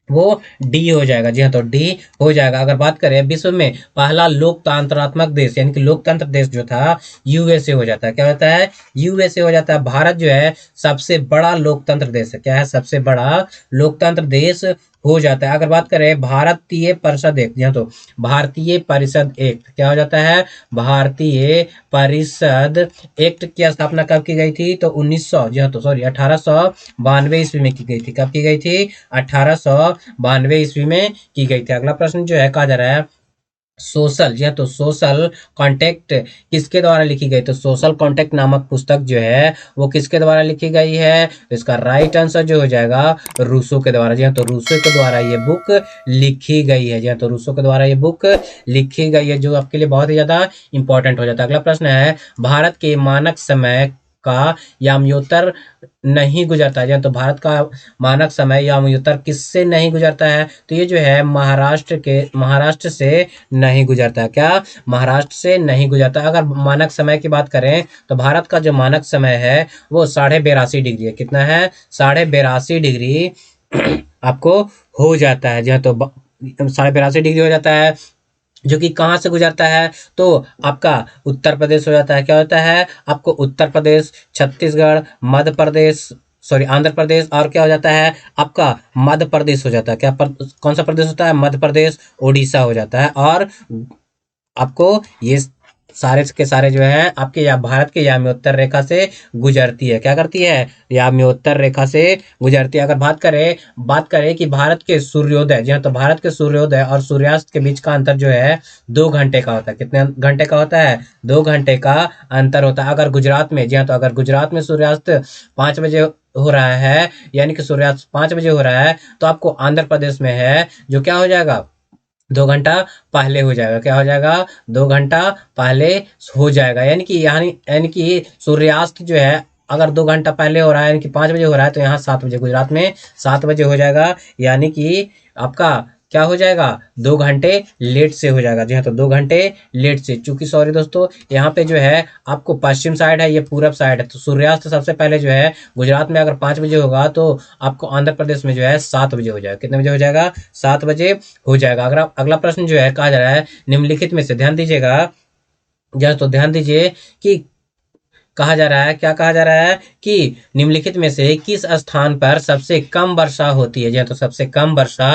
वो डी हो जाएगा। जी हाँ, तो डी हो जाएगा। अगर बात करें विश्व में पहला लोकतंत्रात्मक देश यानी कि लोकतंत्र देश जो था, यूएसए हो जाता है। क्या होता है? यूएसए हो जाता है। भारत जो है सबसे बड़ा लोकतंत्र देश है। क्या है? सबसे बड़ा लोकतंत्र देश हो जाता है। अगर बात करें भारतीय परिषद एक्ट, जी हाँ, तो भारतीय परिषद एक्ट क्या हो जाता है? भारतीय परिषद एक्ट की स्थापना कब की गई थी? तो 1900, जी हाँ, तो सॉरी 1892 ईस्वी में की गई थी। कब की गई थी? 1892 ईस्वी में की गई थी। अगला प्रश्न जो है कहा जा रहा है सोशल, जी हाँ, तो सोशल कॉन्टेक्ट किसके द्वारा लिखी गई? तो सोशल कॉन्टेक्ट नामक पुस्तक जो है वो किसके द्वारा लिखी गई है? तो इसका राइट आंसर जो हो जाएगा रूसो के द्वारा। जी हाँ, तो रूसो के द्वारा ये बुक लिखी गई है। जी हाँ, तो रूसो के द्वारा ये बुक लिखी गई है, जो आपके लिए बहुत ही ज्यादा इंपॉर्टेंट हो जाता है। अगला प्रश्न है भारत के मानक समय का याम्योत्तर नहीं गुजरता है। जी हाँ, तो भारत का मानक समय याम्योत्तर किससे नहीं गुजरता है? तो ये जो है महाराष्ट्र से नहीं गुजरता। क्या? महाराष्ट्र से नहीं गुजरता। अगर मानक समय की बात करें तो भारत का जो मानक समय है वो 82.5 डिग्री है। कितना है? 82.5 डिग्री आपको हो जाता है। जी हाँ, तो 82.5 डिग्री हो जाता है, जो कि कहाँ से गुजरता है? तो आपका उत्तर प्रदेश हो जाता है। क्या होता है? आपको उत्तर प्रदेश, छत्तीसगढ़, मध्य प्रदेश, सॉरी आंध्र प्रदेश, और क्या हो जाता है? आपका मध्य प्रदेश हो जाता है। कौन सा प्रदेश होता है? मध्य प्रदेश, उड़ीसा हो जाता है। और आपको ये सारे के सारे जो है आपके या भारत के याम्योत्तर रेखा से गुजरती है। क्या करती है? याम्योत्तर रेखा से गुजरती है। अगर बात करें कि भारत के सूर्योदय, जी हाँ, तो भारत के सूर्योदय और सूर्यास्त के बीच का अंतर जो है 2 घंटे का होता है। कितने घंटे का होता है? 2 घंटे का अंतर होता है। अगर गुजरात में, जी हाँ, तो अगर गुजरात में सूर्यास्त 5 बजे हो रहा है, यानी कि सूर्यास्त 5 बजे हो रहा है, तो आपको आंध्र प्रदेश में है जो क्या हो जाएगा? 2 घंटा पहले हो जाएगा। क्या हो जाएगा? 2 घंटा पहले हो जाएगा। यानी कि सूर्यास्त जो है अगर 2 घंटा पहले हो रहा है, यानी कि 5 बजे हो रहा है, तो यहाँ 7 बजे, गुजरात में 7 बजे हो जाएगा। यानी कि आपका क्या हो जाएगा? 2 घंटे लेट से हो जाएगा। जी हाँ, तो 2 घंटे लेट से, चूंकि सॉरी दोस्तों, यहाँ पे जो है आपको पश्चिम साइड है, ये पूरब साइड है, तो सूर्यास्त सबसे पहले जो है गुजरात में अगर 5 बजे होगा तो आपको आंध्र प्रदेश में जो है 7 बजे हो जाएगा। कितने बजे हो जाएगा? 7 बजे हो जाएगा। अगर अगला प्रश्न जो है कहा जा रहा है निम्नलिखित में से, ध्यान दीजिएगा, जरा तो ध्यान दीजिए कि कहा जा रहा है, क्या कहा जा रहा है कि निम्नलिखित में से किस स्थान पर सबसे कम वर्षा होती है? जी हाँ, तो सबसे कम वर्षा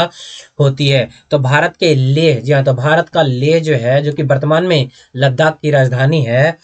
होती है तो भारत के लेह, जी हाँ, तो भारत का लेह जो है, जो कि वर्तमान में लद्दाख की राजधानी है,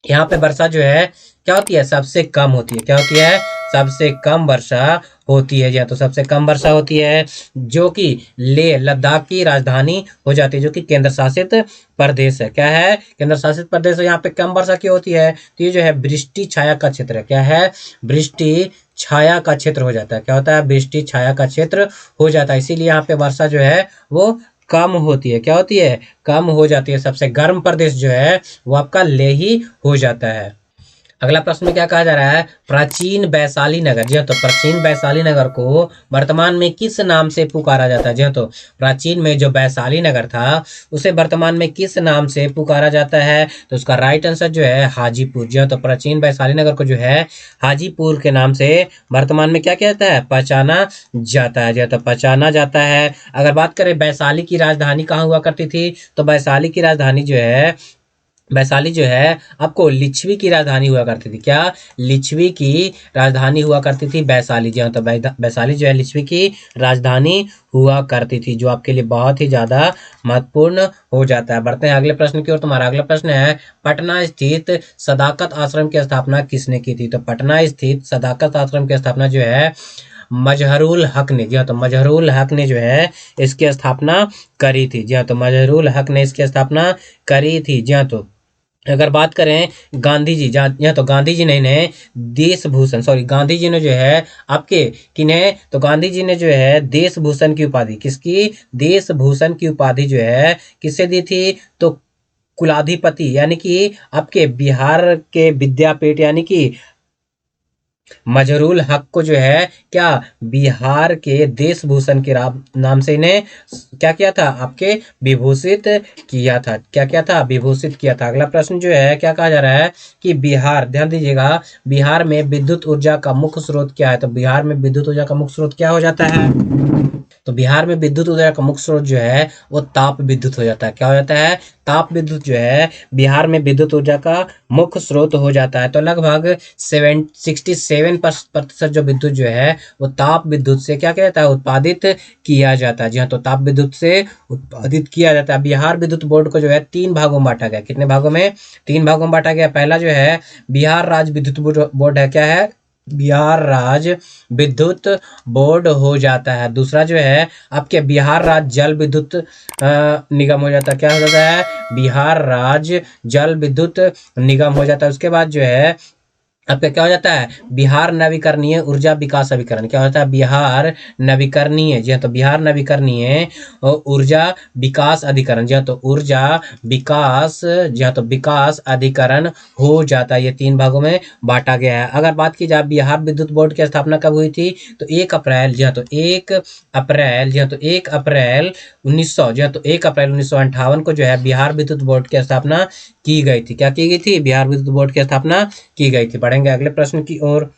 यहाँ पे वर्षा जो है क्या होती है? सबसे कम होती है। क्या होती है? सबसे कम वर्षा होती है। जी हाँ, तो सबसे कम वर्षा होती है, जो कि लेह लद्दाख की राजधानी हो जाती है, जो कि केंद्र शासित प्रदेश है। क्या है? केंद्र शासित प्रदेश है। यहाँ पे कम वर्षा क्यों होती है? तो ये जो है वृष्टि छाया का क्षेत्र है। क्या है? वृष्टि छाया का क्षेत्र हो जाता है। क्या होता है? वृष्टि छाया का क्षेत्र हो जाता है, इसीलिए यहाँ पे वर्षा जो है वो कम होती है। क्या होती है? कम हो जाती है। सबसे गर्म प्रदेश जो है वो आपका लेह ही हो जाता है। अगला प्रश्न में क्या कहा जा रहा है? प्राचीन वैशाली नगर, जी हाँ, तो प्राचीन वैशाली नगर को वर्तमान में किस नाम से पुकारा जाता है? जी हाँ, तो प्राचीन में जो वैशाली नगर था उसे वर्तमान में किस नाम से पुकारा जाता है? तो उसका राइट आंसर जो है हाजीपुर। जी हाँ, तो प्राचीन वैशाली नगर को जो है हाजीपुर के नाम से वर्तमान में क्या कहता है? पहचाना जाता है। जी हाँ, तो पहचाना जाता है। अगर बात करें वैशाली की राजधानी कहाँ हुआ करती थी, तो वैशाली की राजधानी जो है, वैशाली जो है आपको लिच्छवी की राजधानी हुआ करती थी। क्या? लिच्छवी की राजधानी हुआ करती थी वैशाली। जी हाँ, तो वैशाली जो है लिच्छवी की राजधानी हुआ करती थी, जो आपके लिए बहुत ही ज्यादा महत्वपूर्ण हो जाता है। बढ़ते हैं अगले प्रश्न की ओर। तुम्हारा अगला प्रश्न है पटना स्थित सदाकत आश्रम की स्थापना किसने की थी? तो पटना स्थित सदाकत आश्रम की स्थापना जो है मजहरुल हक ने, जी हाँ, तो मजहरुल हक ने जो है इसकी स्थापना करी थी। जी हाँ, तो मजहरुल हक ने इसकी स्थापना करी थी। जी हाँ, तो अगर बात करें गांधी जी, जहाँ यहाँ तो गांधी जी ने देश भूषण, सॉरी गांधी जी ने जो है आपके किन्हें, तो गांधी जी ने जो है देश भूषण की उपाधि, किसकी? देश भूषण की उपाधि जो है किससे दी थी? तो कुलाधिपति, यानी कि आपके बिहार के विद्यापीठ, यानी कि मजरूल हक को जो है क्या बिहार के देश भूषण के नाम से इन्हें क्या किया था, आपके विभूषित किया था। क्या किया था, विभूषित किया था। अगला प्रश्न जो है क्या कहा जा रहा है कि बिहार, ध्यान दीजिएगा, बिहार में विद्युत ऊर्जा का मुख्य स्रोत क्या है। तो बिहार में विद्युत ऊर्जा का मुख्य स्रोत क्या हो जाता है, तो बिहार में विद्युत ऊर्जा का मुख्य स्रोत जो है वो ताप विद्युत हो जाता है। क्या हो जाता है, ताप विद्युत जो है बिहार में विद्युत ऊर्जा का मुख्य स्रोत हो जाता है। तो लगभग 67% जो विद्युत जो है वो ताप विद्युत से क्या किया जाता है, उत्पादित किया जाता है। जी हाँ, तो ताप विद्युत से उत्पादित किया जाता है। बिहार विद्युत बोर्ड को जो है 3 भागों में बांटा गया। कितने भागों में, 3 भागों में बांटा गया। पहला जो है बिहार राज्य विद्युत बोर्ड है, क्या है, बिहार राज्य विद्युत बोर्ड हो जाता है। दूसरा जो है आपके बिहार राज्य जल विद्युत निगम हो जाता है। क्या हो जाता है, बिहार राज्य जल विद्युत निगम हो जाता है। उसके बाद जो है आपका क्या हो जाता है, बिहार नवीकरणीय ऊर्जा विकास अभिकरण। क्या होता है, बिहार नवीकरणीय, जी हाँ, तो बिहार नवीकरणीय ऊर्जा विकास अधिकरण। जी हाँ, तो ऊर्जा विकास, जी हाँ, तो विकास अधिकरण हो जाता है। ये 3 भागों में बांटा गया है। अगर बात की जाए बिहार विद्युत बोर्ड की स्थापना कब हुई थी, तो 1 अप्रैल, जी हाँ, तो 1 अप्रैल, जी हाँ, तो 1 अप्रैल 1900, जी हाँ, तो 1 अप्रैल 1958 को जो है बिहार विद्युत बोर्ड की स्थापना की गई थी। क्या की गई थी, बिहार विद्युत बोर्ड की स्थापना की गई थी। बढ़ेंगे अगले प्रश्न की ओर।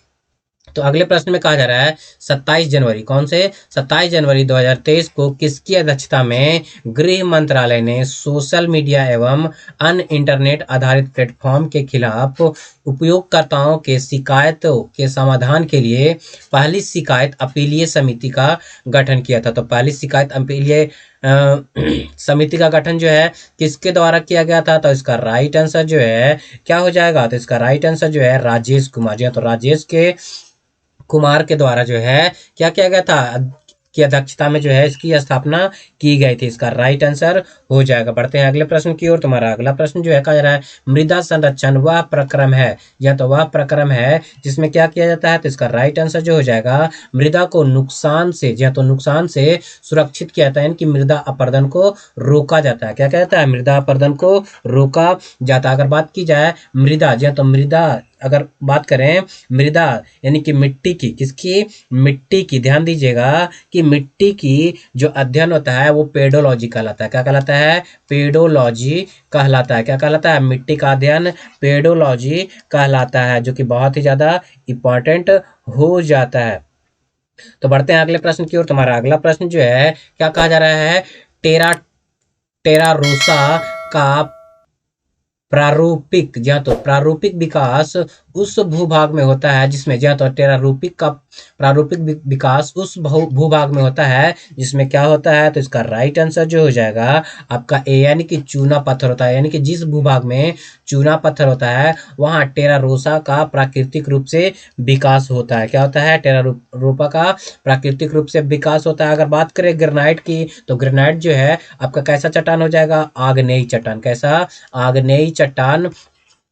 तो अगले प्रश्न में कहा जा रहा है 27 जनवरी, कौन से, 27 जनवरी 2023 को किसकी अध्यक्षता में गृह मंत्रालय ने सोशल मीडिया एवं अन्य इंटरनेट आधारित प्लेटफॉर्म के खिलाफ उपयोगकर्ताओं के शिकायतों के समाधान के लिए पहली शिकायत अपीलीय समिति का गठन किया था। तो पहली शिकायत अपीलीय समिति का गठन जो है किसके द्वारा किया गया था, तो इसका राइट आंसर जो है क्या हो जाएगा, तो इसका राइट आंसर जो है राजेश कुमार। जी हाँ, तो राजेश के कुमार के द्वारा जो है क्या किया गया था, की अध्यक्षता में जो है इसकी स्थापना की गई थी। इसका राइट आंसर हो जाएगा। बढ़ते हैं अगले प्रश्न की ओर। तुम्हारा अगला प्रश्न जो है कहा जा रहा है मृदा संरक्षण वह प्रक्रम है, या तो वह प्रक्रम है जिसमें क्या किया जाता है, तो इसका राइट आंसर जो हो जाएगा मृदा को नुकसान से, जी हाँ, तो नुकसान से सुरक्षित किया जाता है, यानी कि मृदा अपरदन को रोका जाता है। क्या कहता है, मृदा अपरदन को रोका जाता है। अगर बात की जाए मृदा, जी हाँ, तो मृदा, अगर बात करें मृदा यानी कि मिट्टी की, किसकी, मिट्टी की, ध्यान दीजिएगा कि मिट्टी की जो अध्ययन होता है वो पेडोलॉजी कहलाता है। क्या कहलाता है, पेडोलॉजी कहलाता है। क्या कहलाता है, मिट्टी का अध्ययन पेडोलॉजी कहलाता है, जो कि बहुत ही ज्यादा इंपॉर्टेंट हो जाता है। तो बढ़ते हैं अगले प्रश्न की ओर। तुम्हारा अगला प्रश्न जो है क्या कहा जा रहा है, टेरा टेरा रोसा का प्रारूपिक, जी हाँ, तो प्रारूपिक विकास उस भूभाग में होता है जिसमें, जी हाँ, तो टेरारूपिक का प्रारूपिक विकास उस भूभाग में होता है जिसमें क्या होता है, तो इसका राइट आंसर जो हो जाएगा आपका ए, यानी कि चूना पत्थर होता है। यानी कि जिस भूभाग में चूना पत्थर होता है वहाँ टेरारोसा का प्राकृतिक रूप से विकास होता है। क्या होता है, टेरारोपा का प्राकृतिक रूप से विकास होता है। अगर बात करें ग्रेनाइट की, तो ग्रेनाइट जो है आपका कैसा चट्टान हो जाएगा, आग्नेयी चट्टान। कैसा, आग्नेयी चट्टान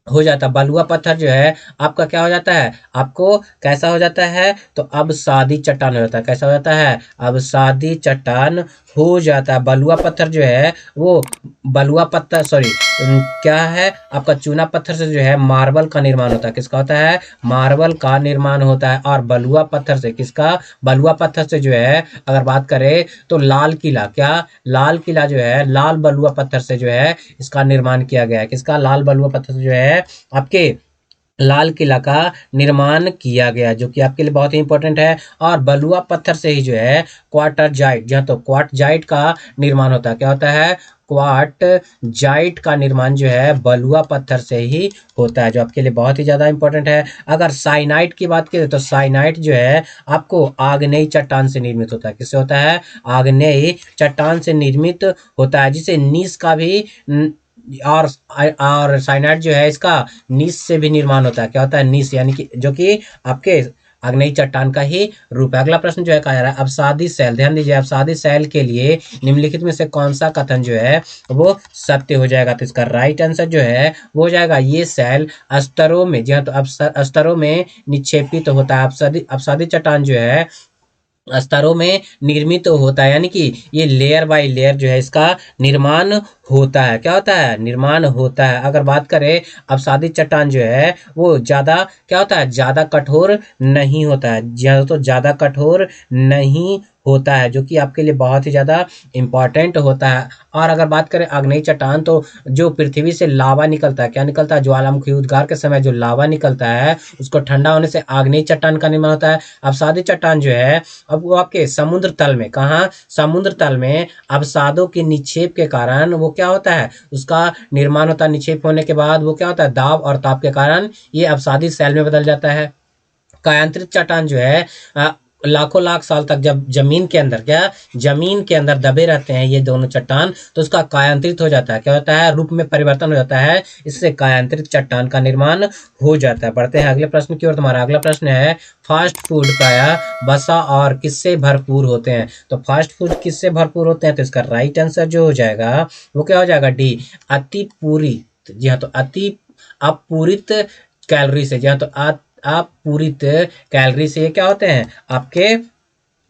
हो जाता है। बलुआ पत्थर जो है आपका क्या हो जाता है, आपको कैसा हो जाता है, तो अब सादी चट्टान हो जाता है। कैसा हो जाता है, अब सादी चट्टान हो जाता है। बलुआ पत्थर जो है वो, बलुआ पत्थर, सॉरी, क्या है, आपका चूना पत्थर से जो है मार्बल का निर्माण होता है। किसका होता है, मार्बल का निर्माण होता है। और बलुआ पत्थर से, किसका, बलुआ पत्थर से जो है अगर बात करें तो लाल किला, क्या, लाल किला जो है लाल बलुआ पत्थर से जो है इसका निर्माण किया गया है। किसका, लाल बलुआ पत्थर से जो है आपके लाल किला का निर्माण किया गया, जो कि आपके लिए बहुत ही इंपॉर्टेंट है। और बलुआ पत्थर से ही जो है क्वार्टर जाइट, जहाँ तो क्वार्ट जाइट का निर्माण होता है। क्या होता है, क्वार्ट जाइट का निर्माण जो है बलुआ पत्थर से ही होता है, जो आपके लिए बहुत ही ज्यादा इंपॉर्टेंट है। अगर साइनाइट की बात करें तो साइनाइट जो है आपको आग्नेयी चट्टान से निर्मित होता है। किससे होता है, आग्नेयी चट्टान से निर्मित होता है, जिसे नीस का भी और साइनाइड जो है इसका नीस से भी निर्माण होता है। क्या होता है, नीस, यानी कि जो कि आपके आग्नेयी चट्टान का ही रूप है। अगला प्रश्न जो है कहा जा रहा है अवसादी सेल, ध्यान दीजिए, अवसादी सेल के लिए निम्नलिखित में से कौन सा कथन जो है वो सत्य हो जाएगा, तो इसका राइट आंसर जो है वो हो जाएगा ये सेल स्तरों में, जी हाँ, तो स्तरों में निक्षेपित होता है। अवसादी चट्टान जो है स्तरों में निर्मित होता है, यानी कि ये लेयर बाय लेयर जो है इसका निर्माण होता है। क्या होता है? निर्माण होता है। अगर बात करें अपसादित चट्टान जो है वो ज़्यादा क्या होता है? ज़्यादा कठोर नहीं होता है। तो ज़्यादा कठोर नहीं होता है, जो कि आपके लिए बहुत ही ज़्यादा इम्पॉर्टेंट होता है। और अगर बात करें आग्नेय चट्टान, तो जो पृथ्वी से लावा निकलता है, क्या निकलता है? ज्वालामुखी उद्गार के समय जो लावा निकलता है उसको ठंडा होने से आग्नेय चट्टान का निर्माण होता है। अपसादित चट्टान जो है अब वो आपके समुद्र तल में, कहाँ? समुद्र तल में अवसादों के निक्षेप के कारण वो क्या होता है? उसका निर्माण होता है। निक्षेप होने के बाद वो क्या होता है? दाब और ताप के कारण ये अवसादित शैल में बदल जाता है। कायांतरित चट्टान जो है लाखों लाख साल तक जब जमीन के अंदर, क्या जमीन के अंदर दबे रहते हैं ये दोनों चट्टान, तो उसका कायांतरित हो जाता है। क्या होता है? रूप में परिवर्तन हो जाता है। इससे कायांतरित चट्टान का निर्माण हो जाता है। बढ़ते हैं अगले प्रश्न की ओर। तुम्हारा अगला प्रश्न है, फास्ट फूड प्रायः वसा और किससे भरपूर होते हैं? तो फास्ट फूड किससे भरपूर होते हैं? तो इसका राइट आंसर जो हो जाएगा वो क्या हो जाएगा? डी, अति पूरित। जी हाँ, तो अति अपूरित कैलोरी से। जी हाँ, तो अपूरित कैलोरी से ये क्या होते हैं? आपके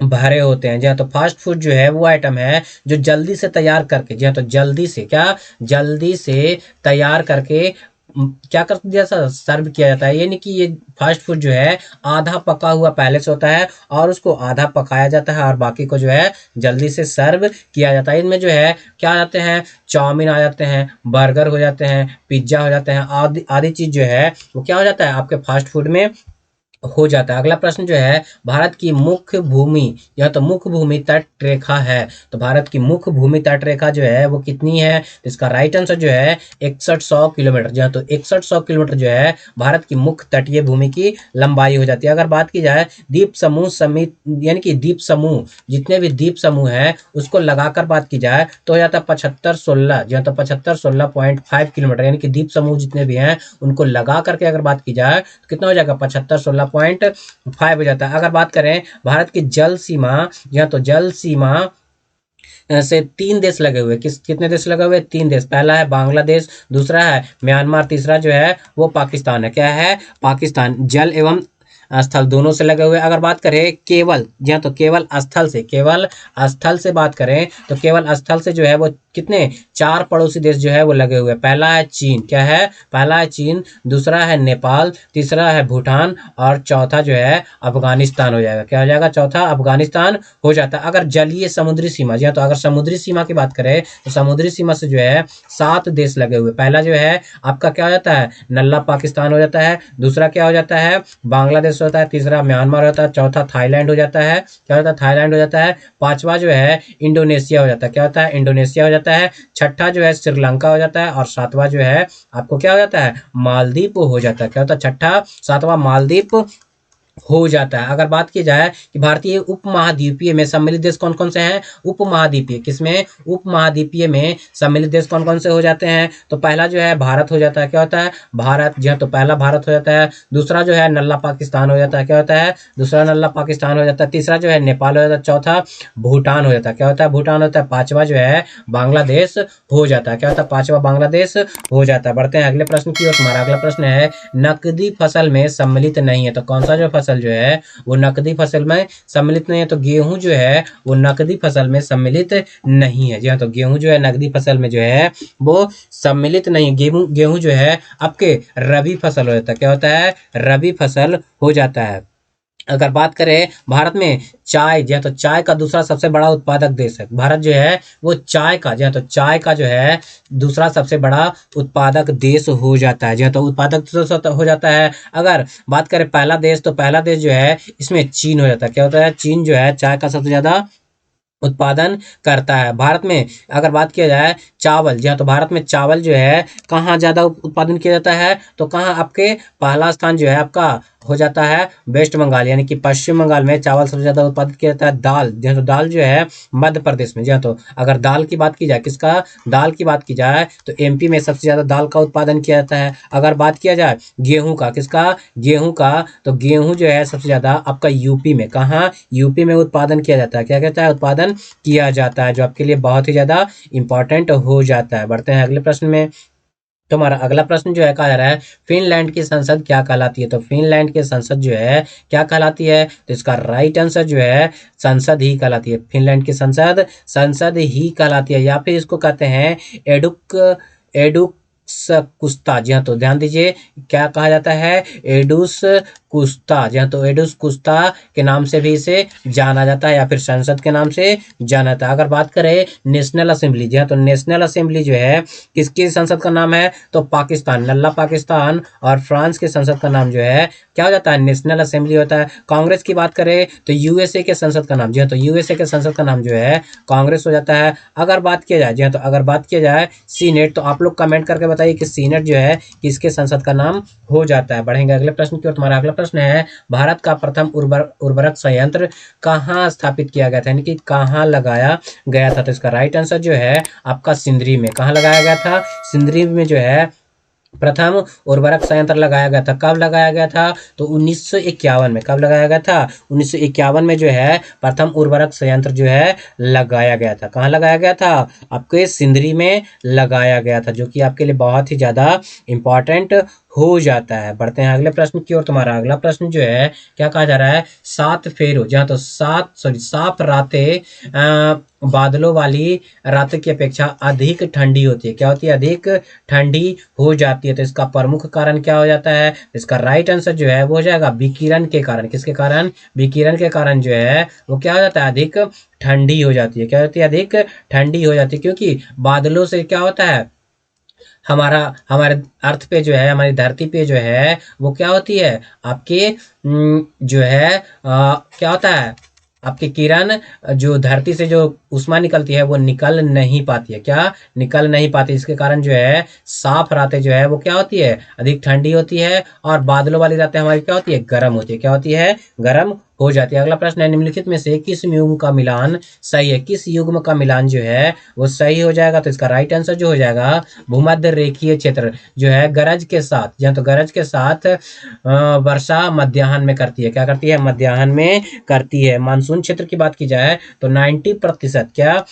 भरे होते हैं। जी हाँ, तो फास्ट फूड जो है वो आइटम है जो जल्दी से तैयार करके, जी हाँ, तो जल्दी से क्या, जल्दी से तैयार करके क्या कर दिया सर? सर्व किया जाता है। ये नहीं कि ये फास्ट फूड जो है आधा पका हुआ पहले से होता है और उसको आधा पकाया जाता है और बाकी को जो है जल्दी से सर्व किया जाता है। इनमें जो है क्या आ जाते हैं? चाउमीन आ जाते हैं, बर्गर हो जाते हैं, पिज्जा हो जाते हैं, आदि आदि चीज जो है वो क्या हो जाता है? आपके फास्ट फूड में हो जाता है। अगला प्रश्न जो है, भारत की मुख्य भूमि, यह तो मुख्य भूमि तट रेखा है, तो भारत की मुख्य भूमि तट रेखा जो है वो कितनी है? तो इसका राइट आंसर जो है 6100 किलोमीटर। जी हाँ, तो 6100 किलोमीटर जो है भारत की मुख्य तटीय भूमि की लंबाई हो जाती है। अगर बात की जाए द्वीप समूह समित, यानी कि द्वीप समूह, जितने भी द्वीप समूह है उसको लगाकर बात की जाए तो हो जाता है 7516। जी हाँ, तो 7516.5 किलोमीटर, यानी कि द्वीप समूह जितने भी हैं उनको लगा करके अगर बात की जाए तो कितना हो जाएगा? 7516.5 हो जाता है। अगर बात करें भारत की जल सीमा, या तो जल सीमा से तीन देश लगे हुए, कितने देश लगे हुए? तीन देश। पहला है बांग्लादेश, दूसरा है म्यांमार, तीसरा जो है वो पाकिस्तान है। क्या है? पाकिस्तान। जल एवं स्थल दोनों से लगे हुए। अगर बात करें केवल, जी हाँ, तो केवल स्थल से, केवल स्थल से बात करें तो केवल स्थल से जो है वो कितने? चार पड़ोसी देश जो है वो लगे हुए। पहला है चीन, क्या है? पहला है चीन, दूसरा है नेपाल, तीसरा है भूटान और चौथा जो है अफगानिस्तान हो जाएगा। क्या हो जाएगा? चौथा अफगानिस्तान हो जाता है। अगर जलीय समुद्री सीमा, जी हाँ, तो अगर समुद्री सीमा की बात करें तो समुद्री सीमा से जो है सात देश लगे हुए। पहला जो है आपका क्या हो जाता है? नल्ला पाकिस्तान हो जाता है, दूसरा क्या हो जाता है? बांग्लादेश होता है, तीसरा म्यांमार होता है, चौथा थाईलैंड हो जाता है। क्या होता है? थाईलैंड हो जाता है। पांचवा जो है इंडोनेशिया हो जाता है। क्या होता है? इंडोनेशिया हो जाता है। छठा जो है श्रीलंका हो जाता है और सातवां जो है आपको क्या हो जाता है? मालदीव हो जाता है। क्या होता है? छठा सातवां मालदीव हो जाता है। अगर बात की जाए कि भारतीय उपमहाद्वीपीय में सम्मिलित देश कौन कौन से हैं? उपमहाद्वीपीय, किसमें? उपमहाद्वीपीय में सम्मिलित देश कौन कौन से हो जाते हैं? तो पहला जो है भारत हो जाता है। क्या होता है? भारत। जी हाँ, तो पहला भारत हो जाता है। दूसरा जो है नल्ला पाकिस्तान हो जाता है। क्या होता है? दूसरा नल्ला पाकिस्तान हो जाता है। तीसरा जो है नेपाल हो जाता है। चौथा भूटान हो जाता है। क्या होता है? भूटान होता है। पांचवा जो है बांग्लादेश हो जाता है। क्या होता है? पांचवा बांग्लादेश हो जाता है। बढ़ते हैं अगले प्रश्न की ओर। तुम्हारा अगला प्रश्न है, नकदी फसल में सम्मिलित नहीं है, तो कौन सा जो फसल जो है वो नकदी फसल में सम्मिलित नहीं है? तो गेहूं जो है वो नकदी फसल में सम्मिलित नहीं है। जी हाँ, तो गेहूं जो है नकदी फसल में जो है वो सम्मिलित नहीं। गेहूं गेहूं जो है आपके रबी फसल हो जाता है। क्या होता है? रबी फसल हो जाता है। अगर बात करें भारत में चाय, जो है तो चाय का दूसरा सबसे बड़ा उत्पादक देश है भारत जो है वो चाय का, जो है तो चाय का जो है दूसरा सबसे बड़ा उत्पादक देश हो जाता है। जो है तो उत्पादक हो जाता है। अगर बात करें पहला देश, तो पहला देश जो है इसमें चीन हो जाता है। क्या होता है? चीन जो है चाय का सबसे ज्यादा उत्पादन करता है। भारत में अगर बात किया जाए चावल, जी हाँ, तो भारत में चावल जो है कहाँ ज़्यादा उत्पादन किया जाता है? तो कहाँ आपके पहला स्थान जो है आपका हो जाता है वेस्ट बंगाल, यानी कि पश्चिम बंगाल में चावल सबसे ज़्यादा उत्पादित किया जाता है। दाल, जी हाँ, तो दाल जो है मध्य प्रदेश में। जी हाँ, तो अगर दाल की बात की जाए, किसका? दाल की बात की जाए तो एमपी में सबसे ज़्यादा दाल का उत्पादन किया जाता है। अगर बात किया जाए गेहूं का, किसका? गेहूं का, तो गेहूं जो है सबसे ज़्यादा आपका यूपी में, कहाँ? यूपी में उत्पादन किया जाता है। क्या कहता है? उत्पादन किया जाता है, जो आपके लिए बहुत ही ज़्यादा इंपॉर्टेंट हो जाता है। बढ़ते हैं अगले प्रश्न में। तो हमारा अगला प्रश्न जो है कहा जा रहा है फिनलैंड की संसद क्या कहलाती है। तो फिनलैंड की संसद जो है क्या कहलाती है, तो इसका राइट आंसर जो है संसद ही कहलाती है। फिनलैंड की संसद संसद ही कहलाती है, या फिर इसको कहते हैं एडुक एडुक्स कुस्ता। जी हाँ, तो ध्यान दीजिए क्या कहा जाता है, एडुस कुस्ता। जी हाँ, तो एडुस कुस्ता के नाम से भी इसे जाना जाता है, या फिर संसद के नाम से जाना जाता है। अगर बात करें नेशनल असेंबली, जी हाँ, तो नेशनल असेंबली जो है किसकी संसद का नाम है, तो पाकिस्तान, नल्ला पाकिस्तान और फ्रांस के संसद का नाम जो है क्या हो जाता है, नेशनल असेंबली होता है। कांग्रेस की बात करें तो यूएसए के संसद का नाम, जी हाँ, तो यूएसए के संसद का नाम जो है कांग्रेस हो जाता है। अगर बात किया जाए, जी हाँ, तो अगर बात किया जाए सीनेट, तो आप लोग कमेंट करके बताइए कि सीनेट जो है किसके संसद का नाम हो जाता है। बढ़ेंगे अगले प्रश्न की ओर। तुम्हारा अगला प्रश्न है भारत का प्रथम उर्वरक संयंत्र कहाँ स्थापित किया गया था, यानी कि कहाँ लगाया गया था। तो इसका राइट आंसर जो है आपका सिंदरी में। कहाँ लगाया गया था, सिंदरी में जो है प्रथम उर्वरक संयंत्र लगाया गया था। कब लगाया गया था, तो 1951 में। कब लगाया गया था, 1951 में जो है प्रथम उर्वरक संयंत्र जो है लगाया गया था। कहाँ लगाया गया था, आपके सिंदरी में लगाया गया था, जो कि आपके लिए बहुत ही ज़्यादा इम्पॉर्टेंट हो जाता है। बढ़ते हैं अगले प्रश्न की ओर। तुम्हारा अगला प्रश्न जो है क्या कहा जा रहा है, सात फेरों, जहाँ तो सात रातें बादलों वाली रात की अपेक्षा अधिक ठंडी होती है। क्या होती है, अधिक ठंडी हो जाती है। तो इसका प्रमुख कारण क्या हो जाता है, इसका राइट आंसर जो है वो हो जाएगा विकिरण के कारण। किसके कारण, विकिरण के कारण जो है वो क्या हो जाता है, अधिक ठंडी हो जाती है। क्या होती है, अधिक ठंडी हो जाती है, क्योंकि बादलों से क्या होता है, हमारा हमारे अर्थ पे जो है, हमारी धरती पे जो है वो क्या होती है आपके जो है क्या होता है, आपकी किरण जो धरती से जो ऊष्मा निकलती है वो निकल नहीं पाती है। क्या निकल नहीं पाती, इसके कारण जो है साफ रातें जो है वो क्या होती है, अधिक ठंडी होती है, और बादलों वाली रातें हमारी क्या होती है, गर्म होती है। क्या होती है, गर्म हो जाती है। अगला प्रश्न है निम्नलिखित में से किस युग्म का मिलान सही है। किस युग्म का मिलान जो है वो सही हो जाएगा, तो इसका राइट आंसर जो हो जाएगा भूमध्य रेखीय क्षेत्र जो है गरज के साथ, या तो गरज के साथ वर्षा मध्याह्न में करती है। क्या करती है, मध्याह्न में करती है। मानसून क्षेत्र की बात की जाए तो 90% क्या,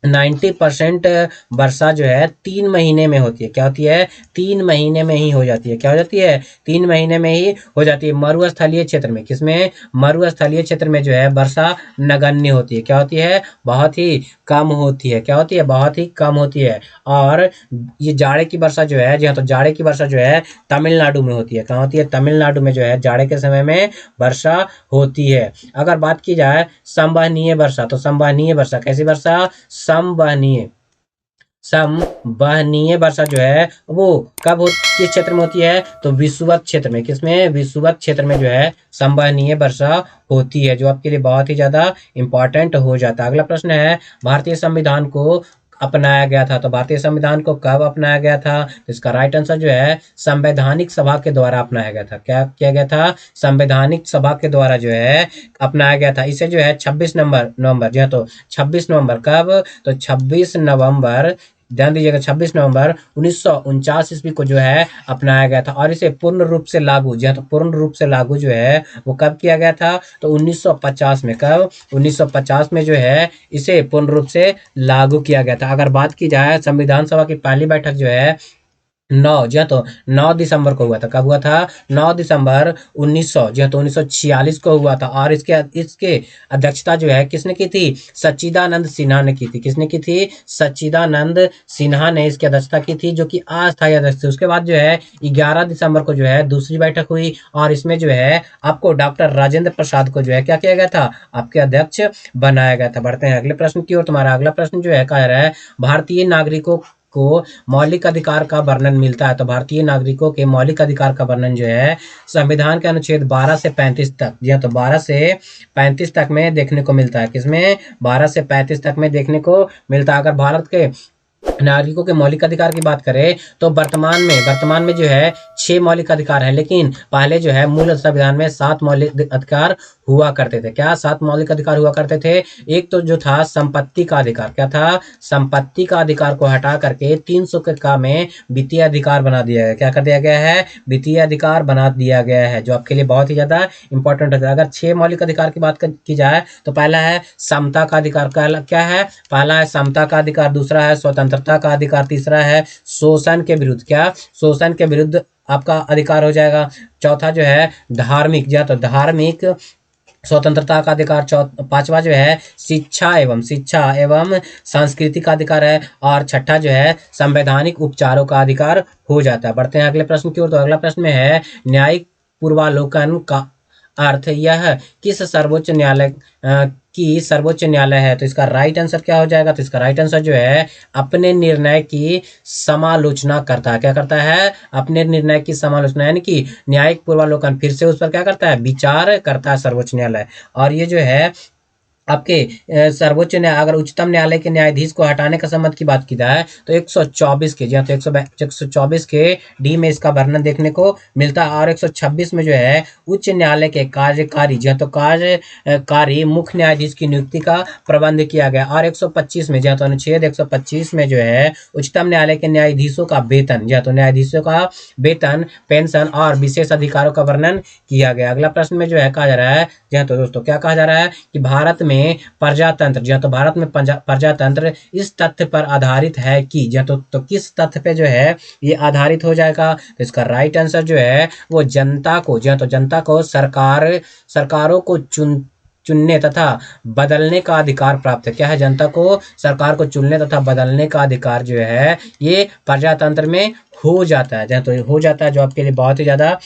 90% वर्षा जो है 3 महीने में होती है। क्या होती है, 3 महीने में ही हो जाती है। क्या हो जाती है, 3 महीने में ही हो जाती है। मरुस्थलीय क्षेत्र में, किसमें, मरुस्थलीय क्षेत्र में जो है वर्षा नगण्य होती है। क्या होती है, बहुत ही कम होती है। क्या होती है, बहुत ही कम होती है। और ये जाड़े की वर्षा जो है, जी हाँ, तो जाड़े की वर्षा जो है तमिलनाडु में होती है। कहाँ होती है, तमिलनाडु में जो है जाड़े के समय में वर्षा होती है। अगर बात की जाए संवहनीय वर्षा, तो संवहनीय वर्षा कैसी वर्षा, संवहनीय संवहनीय वर्षा जो है वो कब हो, किस क्षेत्र में होती है, तो विषुवत क्षेत्र में। किसमें, विषुवत क्षेत्र में जो है संवहनीय वर्षा होती है, जो आपके लिए बहुत ही ज्यादा इंपॉर्टेंट हो जाता है। अगला प्रश्न है भारतीय संविधान को अपनाया गया था। तो भारतीय संविधान को कब अपनाया गया था, तो इसका राइट आंसर जो है संवैधानिक सभा के द्वारा अपनाया गया था। क्या किया गया था, संवैधानिक सभा के द्वारा जो है अपनाया गया था। इसे जो है 26 नवंबर जो है, तो 26 नवंबर कब, तो 26 नवंबर, ध्यान दीजिएगा, 26 नवंबर 1949 ईस्वी को जो है अपनाया गया था। और इसे पूर्ण रूप से लागू, जी हाँ, तो पूर्ण रूप से लागू जो है वो कब किया गया था, तो 1950 में। कब, 1950 में जो है इसे पूर्ण रूप से लागू किया गया था। अगर बात की जाए संविधान सभा की पहली बैठक जो है 9, जी हाँ, तो 9 दिसंबर को हुआ था। कब हुआ था, 9 दिसंबर 1900, जी हाँ, तो 1946 को हुआ था। और इसके इसके अध्यक्षता जो है किसने की थी, सच्चिदानंद सिन्हा ने की थी। किसने की थी, सच्चिदानंद सिन्हा ने इसकी अध्यक्षता की थी, जो कि अस्थायी अध्यक्ष थे। उसके बाद जो है 11 दिसंबर को जो है दूसरी बैठक हुई, और इसमें जो है आपको डॉक्टर राजेंद्र प्रसाद को जो है क्या किया गया था, आपके अध्यक्ष बनाया गया था। बढ़ते हैं अगले प्रश्न की ओर। तुम्हारा अगला प्रश्न जो है कह रहा है भारतीय नागरिकों को मौलिक अधिकार का वर्णन मिलता है। तो भारतीय नागरिकों के मौलिक अधिकार का वर्णन जो है संविधान के अनुच्छेद 12 से 35 तक, जी हाँ, तो 12 से 35 तक में देखने को मिलता है। किसमें, 12 से 35 तक में देखने को मिलता है। अगर भारत के नागरिकों के मौलिक अधिकार की बात करें तो वर्तमान में जो है 6 मौलिक अधिकार है, लेकिन पहले जो है मूल संविधान में 7 मौलिक अधिकार हुआ करते थे। क्या, 7 मौलिक अधिकार हुआ करते थे। एक तो जो था संपत्ति का अधिकार, क्या था, संपत्ति का अधिकार को हटा करके 300 के का में वित्तीय अधिकार बना दिया गया। क्या कर दिया गया है, वित्तीय अधिकार बना दिया गया है, जो आपके लिए बहुत ही ज्यादा इंपॉर्टेंट होता है। अगर 6 मौलिक अधिकार की बात की जाए तो पहला है समता का अधिकार। क्या है, पहला है समता का अधिकार, दूसरा है स्वतंत्रता स्वतंत्रता का अधिकार। तीसरा है शोषण के विरुद्ध, क्या शोषण के विरुद्ध आपका अधिकार हो जाएगा। चौथा जो है धार्मिक, या तो धार्मिक स्वतंत्रता का अधिकार। पांचवा जो है शिक्षा एवं सांस्कृतिक का अधिकार है। और छठा जो है संवैधानिक उपचारों का अधिकार हो जाता है। बढ़ते हैं अगले प्रश्न की ओर। तो अगला प्रश्न में है न्यायिक पूर्वालोकन का अर्थ यह किस सर्वोच्च न्यायालय की सर्वोच्च न्यायालय है। तो इसका राइट आंसर क्या हो जाएगा। तो इसका राइट आंसर जो है अपने निर्णय की समालोचना करता है। क्या करता है, अपने निर्णय की समालोचना, यानी कि न्यायिक पूर्वालोकन, फिर से उस पर क्या करता है, विचार करता है सर्वोच्च न्यायालय। और ये जो है आपके सर्वोच्च न्याय, अगर उच्चतम न्यायालय के न्यायाधीश को हटाने का संबंध की बात की जाए तो 124 के, जी तो 124 के डी में इसका वर्णन देखने को मिलता है। और 126 में जो है उच्च न्यायालय के कार्यकारी, जी तो कार्यकारी मुख्य न्यायाधीश की नियुक्ति का प्रबंध किया गया। और 125 में, जी तो अनुच्छेद 125 में जो है उच्चतम न्यायालय के न्यायाधीशों का वेतन, जी तो न्यायाधीशों का वेतन, पेंशन और विशेष अधिकारों का वर्णन किया गया। अगला प्रश्न में जो है कहा जा रहा है, जी तो दोस्तों क्या कहा जा रहा है कि भारत में प्रजातंत्र, जी तो भारत में प्रजातंत्र इस तथ्य पर आधारित है कि, जी तो किस तथ्य पे जो है ये आधारित हो जाएगा। तो इसका राइट आंसर जो है वो जनता को, जी तो जनता को सरकारों को चुनने तथा बदलने का अधिकार प्राप्त है। क्या है, जनता को सरकार को चुनने तथा बदलने का अधिकार जो है ये प्रजातंत्र में हो जाता है, तो हो जाता है, जो आपके लिए बहुत ही ज्यादा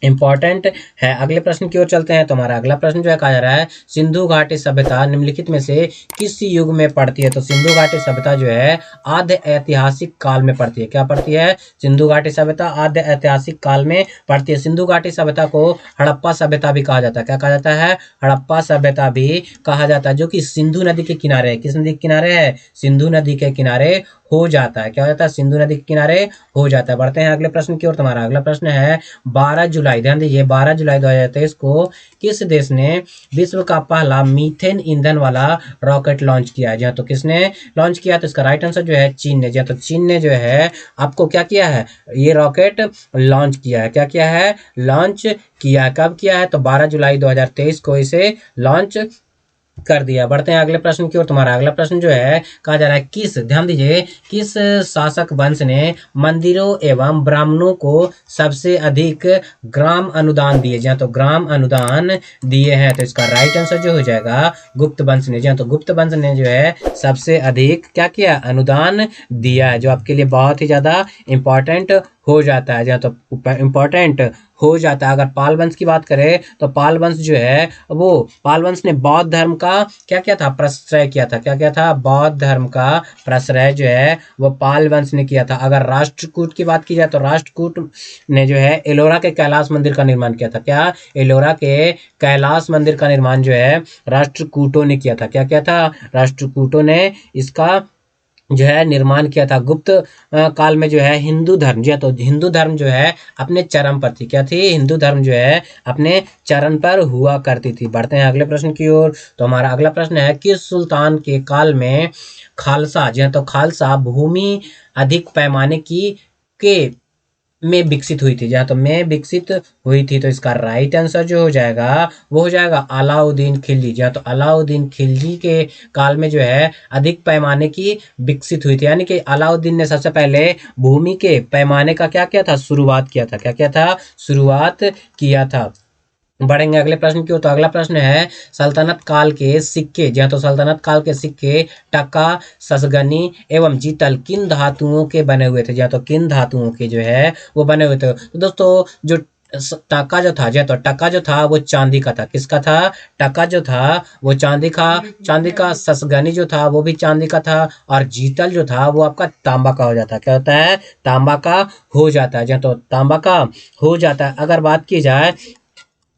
इंपॉर्टेंट है। अगले प्रश्न की ओर चलते हैं। तो हमारा अगला प्रश्न जो है कहा जा रहा है सिंधु घाटी सभ्यता निम्नलिखित में से किस युग में पड़ती है। तो सिंधु घाटी सभ्यता जो है आद्य ऐतिहासिक काल में पड़ती है। क्या पड़ती है, सिंधु घाटी सभ्यता आद्य ऐतिहासिक काल में पड़ती है। सिंधु घाटी सभ्यता को हड़प्पा सभ्यता भी कहा जाता है। क्या कहा जाता है, हड़प्पा सभ्यता भी कहा जाता है, जो कि सिंधु नदी के किनारे है। किस नदी के किनारे है, सिंधु नदी के किनारे हो जाता है। क्या हो जाता है, सिंधु नदी के किनारे हो जाता है। बढ़ते हैं अगले प्रश्न की ओर। तुम्हारा अगला प्रश्न है 12 जुलाई, ध्यान दीजिए, 12 जुलाई 2023 को किस देश ने विश्व का पहला मीथेन ईंधन वाला रॉकेट लॉन्च किया है। जी तो किसने लॉन्च किया, तो इसका राइट आंसर जो है चीन ने। जी तो चीन ने जो है आपको क्या किया है, ये रॉकेट लॉन्च किया है। क्या किया है, लॉन्च किया है। कब किया है, तो 12 जुलाई 2023 को इसे लॉन्च कर दिया। बढ़ते हैं अगले प्रश्न की ओर। तुम्हारा अगला प्रश्न जो है कहा जा रहा है किस, ध्यान दीजिए, किस शासक वंश ने मंदिरों एवं ब्राह्मणों को सबसे अधिक ग्राम अनुदान दिए। जहाँ तो ग्राम अनुदान दिए हैं। तो इसका राइट आंसर जो हो जाएगा गुप्त वंश ने। जहाँ तो गुप्त वंश ने जो है सबसे अधिक क्या किया, अनुदान दिया है, जो आपके लिए बहुत ही ज्यादा इंपॉर्टेंट हो जाता है। जहाँ तो इंपॉर्टेंट हो जाता है। अगर पाल वंश की बात करें तो पाल वंश जो है वो, पाल वंश ने बौद्ध धर्म का क्या किया था, प्रश्रय किया था। क्या किया था, बौद्ध धर्म का प्रश्रय जो है वो पाल वंश ने किया था। अगर राष्ट्रकूट की बात की जाए तो राष्ट्रकूट ने जो है एलोरा के कैलाश मंदिर का निर्माण किया था। क्या, एलोरा के कैलाश मंदिर का निर्माण जो है राष्ट्रकूटों ने किया था। क्या किया था, राष्ट्रकूटों ने इसका जो है निर्माण किया था। गुप्त काल में जो है हिंदू धर्म, जी तो हिंदू धर्म जो है अपने चरम पर थी। क्या थी, हिंदू धर्म जो है अपने चरण पर हुआ करती थी। बढ़ते हैं अगले प्रश्न की ओर। तो हमारा अगला प्रश्न है किस सुल्तान के काल में खालसा, जी तो खालसा भूमि अधिक पैमाने की के में विकसित हुई थी। जहाँ तो में विकसित हुई थी। तो इसका राइट आंसर जो हो जाएगा वो हो जाएगा अलाउद्दीन खिलजी। जहाँ तो अलाउद्दीन खिलजी के काल में जो है अधिक पैमाने की विकसित हुई थी, यानी कि अलाउद्दीन ने सबसे पहले भूमि के पैमाने का क्या किया था, शुरुआत किया था। क्या किया था, शुरुआत किया था। बढ़ेंगे अगले प्रश्न की ओर। तो अगला प्रश्न है सल्तनत काल के सिक्के, जहाँ तो सल्तनत काल के सिक्के टका, ससगनी एवं जीतल किन धातुओं के बने हुए थे। जहाँ तो किन धातुओं के जो है वो बने हुए थे। तो दोस्तों जो टका जो था, तो टका जो था वो चांदी का था। किसका था, टका जो था वो चांदी का। ससगनी जो था वो भी चांदी का था। और जीतल जो था वो आपका तांबा का हो जाता है। क्या होता है, तांबा का हो जाता है। जहाँ तो तांबा का हो जाता है। अगर बात की जाए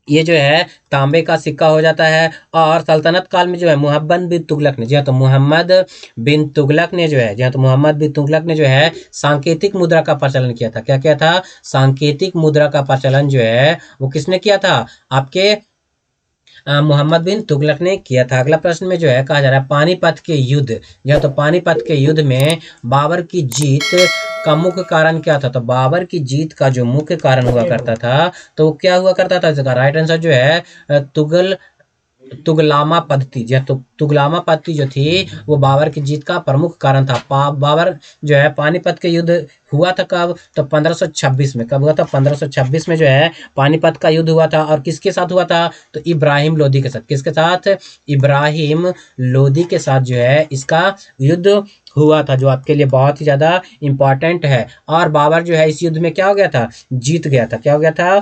ये जो है तांबे का सिक्का हो जाता है। और सल्तनत काल में जो है मोहम्मद बिन तुगलक ने, जी हाँ तो मोहम्मद बिन तुगलक ने जो है, जी हाँ तो मोहम्मद बिन तुगलक ने जो है सांकेतिक मुद्रा का प्रचलन किया था। क्या किया था, सांकेतिक मुद्रा का प्रचलन जो है वो किसने किया था, आपके मोहम्मद बिन तुगलक ने किया था। अगला प्रश्न में जो है कहा जा रहा है पानीपत के युद्ध, या तो पानीपत के युद्ध में बाबर की जीत का मुख्य कारण क्या था। तो बाबर की जीत का जो मुख्य कारण हुआ करता था तो क्या हुआ करता था, इसका राइट आंसर जो है तुगल तुगलामा पद्धति, तो तुगलामा पद्धति जो थी वो बाबर की जीत का प्रमुख कारण था। बाबर जो है पानीपत के युद्ध हुआ था कब, तो 1526 में। कब हुआ था? 1526 में जो है पानीपत का युद्ध हुआ था। और किसके साथ हुआ था? तो इब्राहिम लोदी के साथ। किसके साथ? इब्राहिम लोदी के साथ जो है इसका युद्ध हुआ था, जो आपके लिए बहुत ही ज्यादा इंपॉर्टेंट है। और बाबर जो है इस युद्ध में क्या हो गया था? जीत गया था। क्या हो गया था?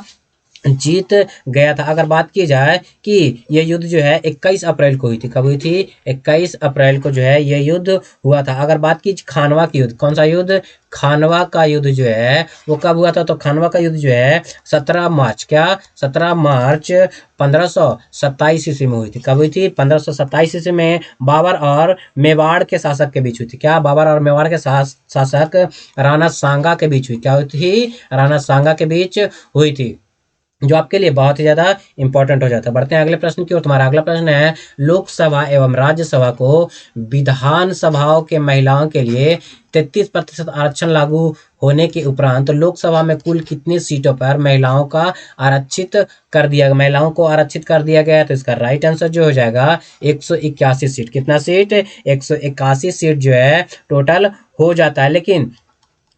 जीत गया था। अगर बात की जाए कि यह युद्ध जो है 21 अप्रैल को हुई थी। कब हुई थी? 21 अप्रैल को जो है यह युद्ध हुआ था। अगर बात की खानवा की युद्ध, कौन सा युद्ध? खानवा का युद्ध जो है वो कब हुआ था? तो खानवा का युद्ध जो है 17 मार्च, क्या 17 मार्च 1527 ईस्वी में हुई थी। कब हुई थी? 1527 ईस्वी में बाबर और मेवाड़ के शासक के बीच हुई थी। क्या? बाबर और मेवाड़ के शासक राणा सांगा के बीच हुई। क्या हुई थी? राणा सांगा के बीच हुई थी, जो आपके लिए बहुत ही ज्यादा इंपॉर्टेंट हो जाता है। बढ़ते हैं अगले प्रश्न की ओर। तुम्हारा अगला प्रश्न है, लोकसभा एवं राज्यसभा को विधान सभाओं के महिलाओं के लिए 33% आरक्षण लागू होने के उपरांत लोकसभा में कुल कितनी सीटों पर महिलाओं को आरक्षित कर दिया गया? तो इसका राइट आंसर जो हो जाएगा 181 सीट। कितना सीट? 181 सीट जो है टोटल हो जाता है। लेकिन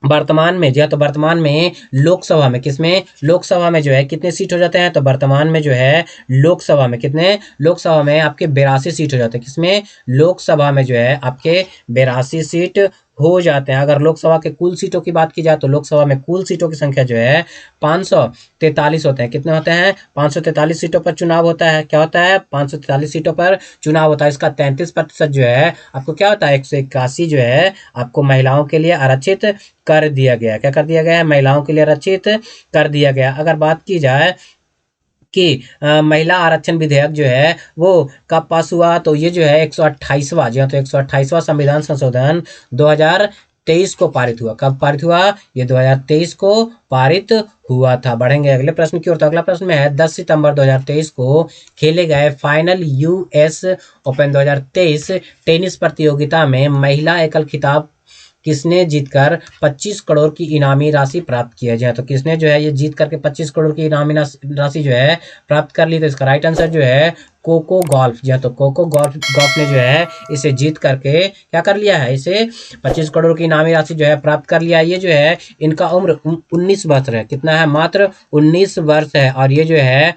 वर्तमान में जो है, तो वर्तमान में लोकसभा में, किसमें? लोकसभा में जो है कितने सीट हो जाते हैं? तो वर्तमान में जो है लोकसभा में कितने? लोकसभा में आपके 82 सीट हो जाते हैं। किसमें? लोकसभा में जो है आपके 82 सीट हो जाते हैं। अगर लोकसभा के कुल सीटों की बात की जाए तो लोकसभा में कुल सीटों की संख्या जो है 543 होते हैं। कितने होते हैं? 543 सीटों पर चुनाव होता है। क्या होता है? 543 सीटों पर चुनाव होता है। इसका 33% जो है आपको क्या होता है? 181 जो है आपको महिलाओं के लिए आरक्षित कर दिया गया। क्या कर दिया गया है? महिलाओं के लिए आरक्षित कर दिया गया। अगर बात की जाए कि महिला आरक्षण विधेयक जो है वो कब पास हुआ, तो ये जो है 128वां, जी हाँ, तो 128वां संविधान संशोधन 2023 को पारित हुआ। कब पारित हुआ? ये 2023 को पारित हुआ था। बढ़ेंगे अगले प्रश्न की ओर। तो अगला प्रश्न में है, 10 सितंबर 2023 को खेले गए फाइनल यूएस ओपन 2023 टेनिस प्रतियोगिता में महिला एकल खिताब किसने जीतकर 25 करोड़ की इनामी राशि प्राप्त की है? जी हाँ, तो किसने जो है ये जीत करके 25 करोड़ की इनामी राशि जो है प्राप्त कर ली? तो इसका राइट आंसर जो है कोको गॉल्फ। जी हाँ, तो कोको गॉल्फ ने जो है इसे जीत करके क्या कर लिया है? इसे 25 करोड़ की इनामी राशि जो है प्राप्त कर लिया है। ये जो है इनका उम्र 19 वर्ष है। कितना है? मात्र 19 वर्ष है। और ये जो है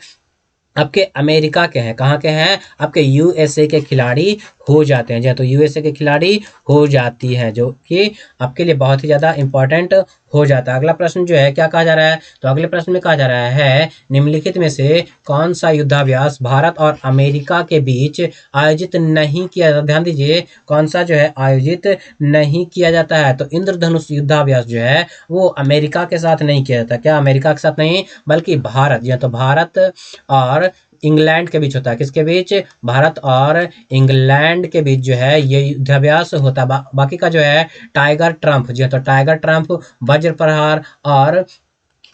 आपके अमेरिका के हैं। कहाँ के हैं? आपके यूएसए के खिलाड़ी हो जाते हैं। जी हाँ, तो यूएसए के खिलाड़ी हो जाती हैं, जो कि आपके लिए बहुत ही ज्यादा इंपॉर्टेंट हो जाता है। अगला प्रश्न जो है क्या कहा जा रहा है? तो अगले प्रश्न में कहा जा रहा है, निम्नलिखित में से कौन सा युद्धाभ्यास भारत और अमेरिका के बीच आयोजित नहीं किया जाता? ध्यान दीजिए, कौन सा जो है आयोजित नहीं किया जाता है? तो इंद्रधनुष युद्धाभ्यास जो है वो अमेरिका के साथ नहीं किया जाता। क्या? अमेरिका के साथ नहीं, बल्कि भारत, जी हाँ, तो भारत और इंग्लैंड के बीच होता है। किसके बीच? भारत और इंग्लैंड के बीच जो है ये युद्धाभ्यास होता है। बाकी का जो है टाइगर ट्रम्प, जी हाँ, तो टाइगर ट्रम्प, वज्र प्रहार और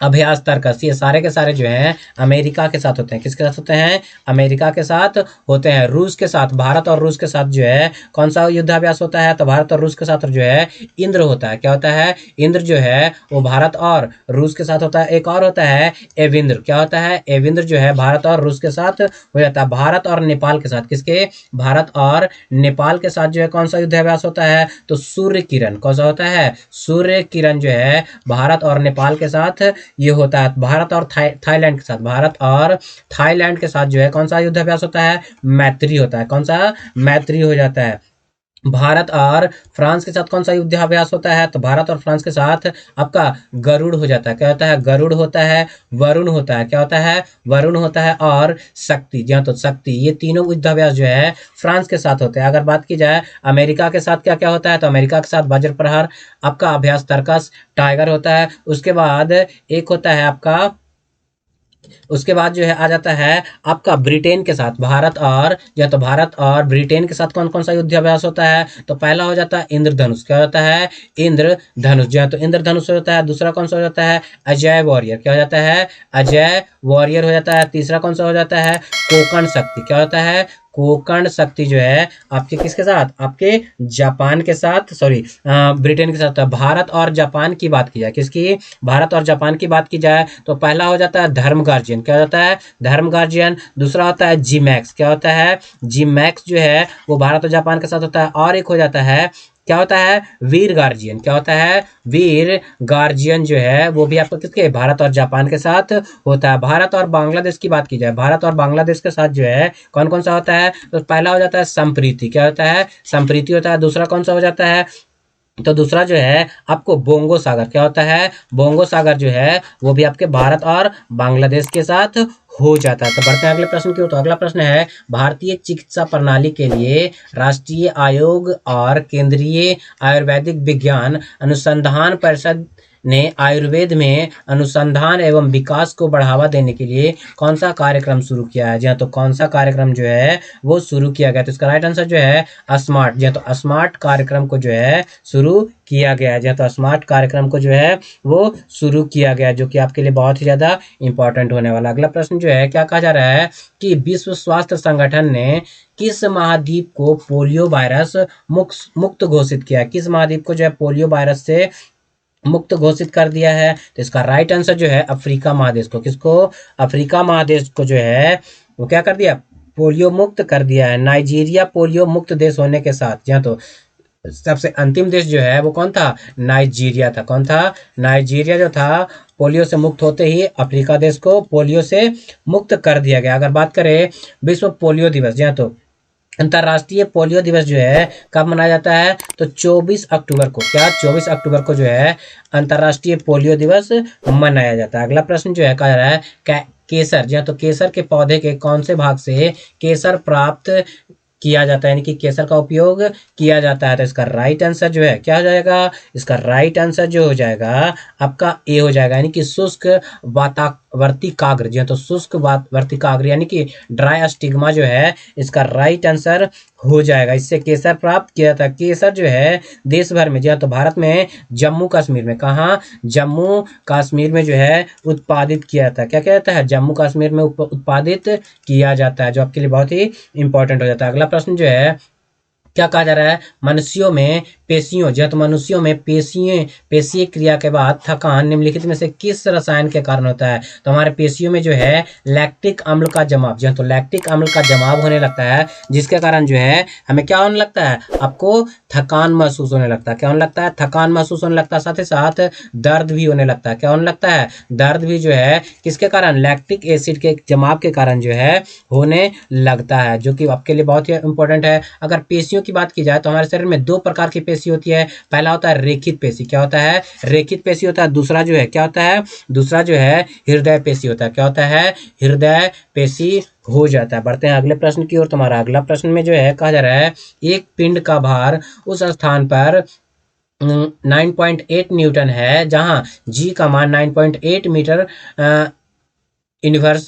अभ्यास तर्कस, ये सारे के सारे जो हैं अमेरिका के साथ होते हैं। किसके साथ होते हैं? अमेरिका के साथ होते हैं। रूस के साथ, भारत और रूस के साथ जो है कौन सा युद्धाभ्यास होता है? तो भारत और रूस के साथ जो है इंद्र होता है। क्या होता है? इंद्र जो है वो भारत और रूस के साथ होता है। एक और होता है एविंद्र। क्या होता है? एविंद्र जो है भारत और रूस के साथ हो जाता है। भारत और नेपाल के साथ, किसके? भारत और नेपाल के साथ जो है कौन सा युद्धाभ्यास होता है? तो सूर्य किरण। कौन सा होता है? सूर्य किरण जो है भारत और नेपाल के साथ ये होता है। भारत और थाईलैंड के साथ, भारत और थाईलैंड के साथ जो है कौन सा युद्धाभ्यास होता है? मैत्री होता है। कौन सा? मैत्री हो जाता है। भारत और फ्रांस के साथ कौन सा युद्धाभ्यास होता है? तो भारत और फ्रांस के साथ आपका गरुड़ हो जाता है। क्या होता है? गरुड़ होता है। वरुण होता है। क्या होता है? वरुण होता है। और शक्ति, जी हाँ, तो शक्ति, ये तीनों युद्धाभ्यास जो है फ्रांस के साथ होते हैं। अगर बात की जाए अमेरिका के साथ क्या क्या होता है? तो अमेरिका के साथ वज्र प्रहार, आपका अभ्यास तर्कस, टाइगर होता है। उसके बाद एक होता है आपका, उसके बाद जो है आ जाता है आपका ब्रिटेन के साथ, भारत और, या तो भारत और ब्रिटेन के साथ कौन कौन सा युद्धाभ्यास होता है? तो पहला हो जाता है इंद्रधनुष। क्या होता है? इंद्रधनुष, जो है तो इंद्रधनुष हो जाता है। दूसरा कौन सा हो जाता है? अजय वॉरियर। क्या हो जाता है? अजय वॉरियर हो जाता है। तीसरा कौन सा हो जाता है? कोकण शक्ति। क्या होता है? कोकण शक्ति जो है आपके किसके साथ, आपके जापान के साथ, सॉरी ब्रिटेन के साथ। भारत और जापान की बात की जाए, किसकी, भारत और जापान की बात की जाए तो पहला हो जाता है धर्म गार्जियन, क्या होता है, धर्म गार्जियन। दूसरा होता है जी मैक्स, क्या होता है, जी मैक्स जो है वो भारत और जापान के साथ होता है। और एक हो जाता है, क्या होता है, वीर गार्जियन, क्या होता है, वीर गार्जियन जो है वो भी आपको किसके, भारत और जापान के साथ होता है। भारत और बांग्लादेश की बात की जाए, भारत और बांग्लादेश के साथ जो है कौन कौन सा होता है, तो पहला हो जाता है संप्रीति, क्या होता है, संप्रीति होता है। दूसरा कौन सा हो जाता है, तो दूसरा जो है आपको बोंगो सागर, क्या होता है, बोंगो सागर जो है वो भी आपके भारत और बांग्लादेश के साथ हो जाता है। तो बढ़ते हैं अगले प्रश्न की ओर। तो अगला प्रश्न है, भारतीय चिकित्सा प्रणाली के लिए राष्ट्रीय आयोग और केंद्रीय आयुर्वैदिक विज्ञान अनुसंधान परिषद ने आयुर्वेद में अनुसंधान एवं विकास को बढ़ावा देने के लिए कौन सा कार्यक्रम शुरू किया है। जी हाँ, तो कौन सा कार्यक्रम जो है वो शुरू किया गया, तो इसका राइट आंसर जो है स्मार्ट। जी हाँ, तो स्मार्ट कार्यक्रम को जो है शुरू किया गया है। जी हाँ, तो स्मार्ट कार्यक्रम को जो है वो शुरू किया गया, जो कि आपके लिए बहुत ही ज्यादा इंपॉर्टेंट होने वाला। अगला प्रश्न जो है क्या कहा जा रहा है कि विश्व स्वास्थ्य संगठन ने किस महाद्वीप को पोलियो वायरस मुक्त घोषित किया है, किस महाद्वीप को जो है पोलियो वायरस से मुक्त घोषित कर दिया है, तो इसका राइट आंसर जो है अफ्रीका महादेश को, किसको, अफ्रीका महादेश को जो है वो क्या कर दिया, पोलियो मुक्त कर दिया है। नाइजीरिया पोलियो मुक्त देश होने के साथ, जी हाँ, तो सबसे अंतिम देश जो है वो कौन था, नाइजीरिया था। कौन था, नाइजीरिया जो था पोलियो से मुक्त होते ही अफ्रीका देश को पोलियो से मुक्त कर दिया गया। अगर बात करें विश्व पोलियो दिवस, जी हाँ, तो अंतर्राष्ट्रीय पोलियो दिवस जो है कब मनाया जाता है, तो 24 अक्टूबर को, क्या 24 अक्टूबर को जो है अंतर्राष्ट्रीय पोलियो दिवस मनाया जाता है। अगला प्रश्न जो है कह रहा है केसर, जी हाँ, तो केसर के पौधे के कौन से भाग से केसर प्राप्त किया जाता है, यानी कि केसर का उपयोग किया जाता है, तो इसका राइट आंसर जो है क्या हो जाएगा, इसका राइट आंसर जो हो जाएगा आपका ए हो जाएगा, यानी कि शुष्क वर्तिकाग्र। जी हाँ, तो शुष्क वर्तिकाग्र यानी कि ड्राई स्टिग्मा जो है इसका राइट आंसर हो जाएगा। इससे केसर प्राप्त किया था। केसर जो है देश भर में, जी हाँ, तो भारत में जम्मू कश्मीर में, कहाँ, जम्मू कश्मीर में जो है उत्पादित किया था। क्या किया जाता है, जम्मू कश्मीर में उत्पादित किया जाता है, जो आपके लिए बहुत ही इंपॉर्टेंट हो जाता है। अगला प्रश्न जो है क्या कहा जा रहा है, मनुष्यों में पेशियों, जी हाँ, तो मनुष्यों में पेशीय क्रिया के बाद थकान निम्नलिखित में से किस रसायन के कारण होता है, तो हमारे पेशियों में जो है लैक्टिक अम्ल का जमाव, जी हाँ, तो लैक्टिक अम्ल का जमाव होने लगता है, जिसके कारण जो है हमें क्या होने लगता है, आपको थकान महसूस होने लगता है। क्या होने लगता है, थकान महसूस होने लगता है, साथ ही साथ दर्द भी होने लगता है। क्या होने लगता है, दर्द भी जो है किसके कारण, लैक्टिक एसिड के जमाव के कारण जो है होने लगता है, जो कि आपके लिए बहुत ही इंपॉर्टेंट है। अगर पेशियों की बात की जाए तो हमारे शरीर में दो प्रकार की पेशी होती है। पहला होता है रेखित पेशी, क्या होता है, रेखित पेशी होता है। दूसरा जो है क्या होता है, दूसरा जो है हृदय पेशी होता है। क्या होता है, हृदय पेशी हो जाता है। बढ़ते हैं अगले प्रश्न की ओर। तुम्हारा अगला प्रश्न में जो है कहा जा रहा है एक पिंड का भार उस स्थान पर 9.8 न्यूटन है जहां जी का मान 9.8 मीटर इनवर्स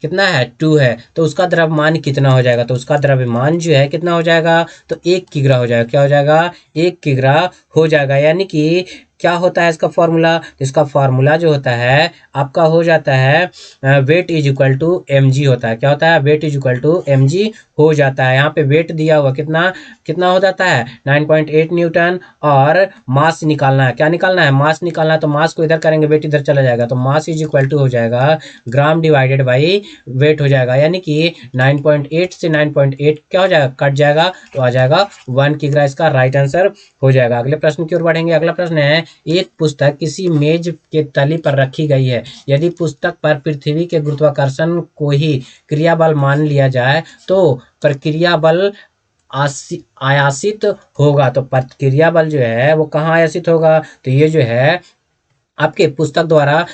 कितना है, 2 है, तो उसका द्रव्यमान कितना हो जाएगा, तो उसका द्रव्यमान जो है कितना हो जाएगा, तो 1 किग्रा हो जाएगा। क्या हो जाएगा, 1 किग्रा हो जाएगा। यानी कि क्या होता है इसका फॉर्मूला, तो इसका फॉर्मूला जो होता है आपका हो जाता है weight is equal to M G होता है। क्या होता है, weight is equal to M G हो जाता है। यहाँ पे वेट दिया हुआ कितना कितना हो जाता है 9.8 न्यूटन, और मास निकालना है, क्या निकालना है, मास निकालना है, तो मास को इधर करेंगे वेट इधर चला जाएगा, तो मास इज इक्वल टू हो जाएगा ग्राम डिवाइडेड बाई वेट हो जाएगा। यानी कि 9.8 से 9.8 क्या हो जाएगा, कट जाएगा, तो आ जाएगा 1 किग्रा, इसका राइट आंसर हो जाएगा। अगले प्रश्न की ओर बढ़ेंगे। अगला प्रश्न है एक पुस्तक किसी मेज के तली पर रखी गई है, यदि पुस्तक पर पृथ्वी के गुरुत्वाकर्षण को ही क्रियाबल मान लिया जाए तो प्रक्रिया बल आयासित होगा, तो प्रक्रिया बल जो है वो कहाँ आयासित होगा, तो ये जो है आपके पुस्तक द्वारा,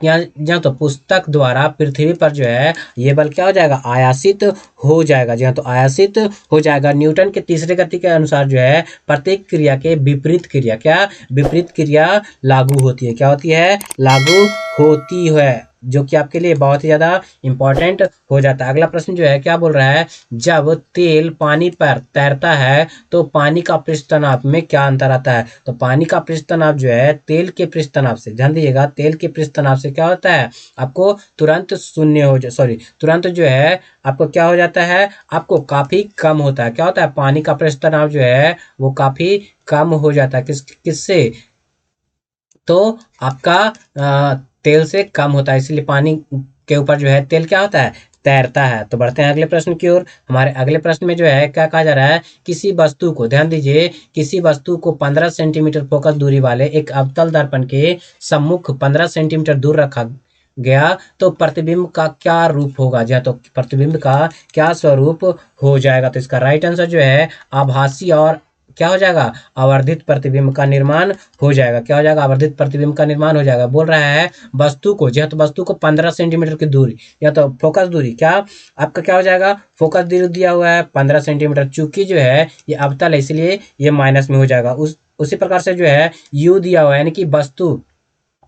जहाँ तो पुस्तक द्वारा पृथ्वी पर जो है ये बल क्या हो जाएगा, आयासित हो जाएगा। जी हाँ, तो आयासित हो जाएगा। न्यूटन के तीसरे गति के अनुसार जो है प्रत्येक क्रिया के विपरीत क्रिया, क्या विपरीत क्रिया लागू होती है, क्या होती है, लागू होती है। जो कि आपके लिए बहुत ही ज़्यादा इंपॉर्टेंट हो जाता है। अगला प्रश्न जो है क्या बोल रहा है, जब तेल पानी पर तैरता है तो पानी का पृष्ठ तनाव में क्या अंतर आता है। तो पानी का पृष्ठ तनाव जो है तेल के पृष्ठ तनाव से, ध्यान दीजिएगा, तेल के पृष्ठ तनाव से क्या होता है, आपको तुरंत शून्य हो जा सॉरी तुरंत जो है आपको क्या हो जाता है, आपको काफी कम होता है। क्या होता है, पानी का पृष्ठ तनाव जो है वो काफी कम हो जाता है। किससे, तो आपका तेल से कम होता है, इसलिए पानी के ऊपर जो है तेल क्या होता है, तैरता है। तो बढ़ते हैं अगले प्रश्न की ओर। हमारे अगले प्रश्न में जो है क्या कहा जा रहा है, किसी वस्तु को, ध्यान दीजिए, किसी वस्तु को 15 सेंटीमीटर फोकस दूरी वाले एक अवतल दर्पण के सम्मुख 15 सेंटीमीटर दूर रखा गया तो प्रतिबिंब का क्या रूप होगा। जी हाँ, तो प्रतिबिंब का क्या स्वरूप हो जाएगा। तो इसका राइट आंसर जो है आभासी और क्या हो जाएगा, आवर्धित प्रतिबिंब का निर्माण हो जाएगा। क्या हो जाएगा, आवर्धित प्रतिबिंब का निर्माण हो जाएगा। बोल रहा है वस्तु को, जी हाँ, तो वस्तु को 15 सेंटीमीटर की दूरी, या तो फोकस दूरी, क्या आपका क्या हो जाएगा, फोकस दूरी दिया हुआ है 15 सेंटीमीटर, चूंकि जो है ये अवतल है इसलिए ये माइनस में हो जाएगा। उसी प्रकार से जो है यू दिया हुआ है, यानी कि वस्तु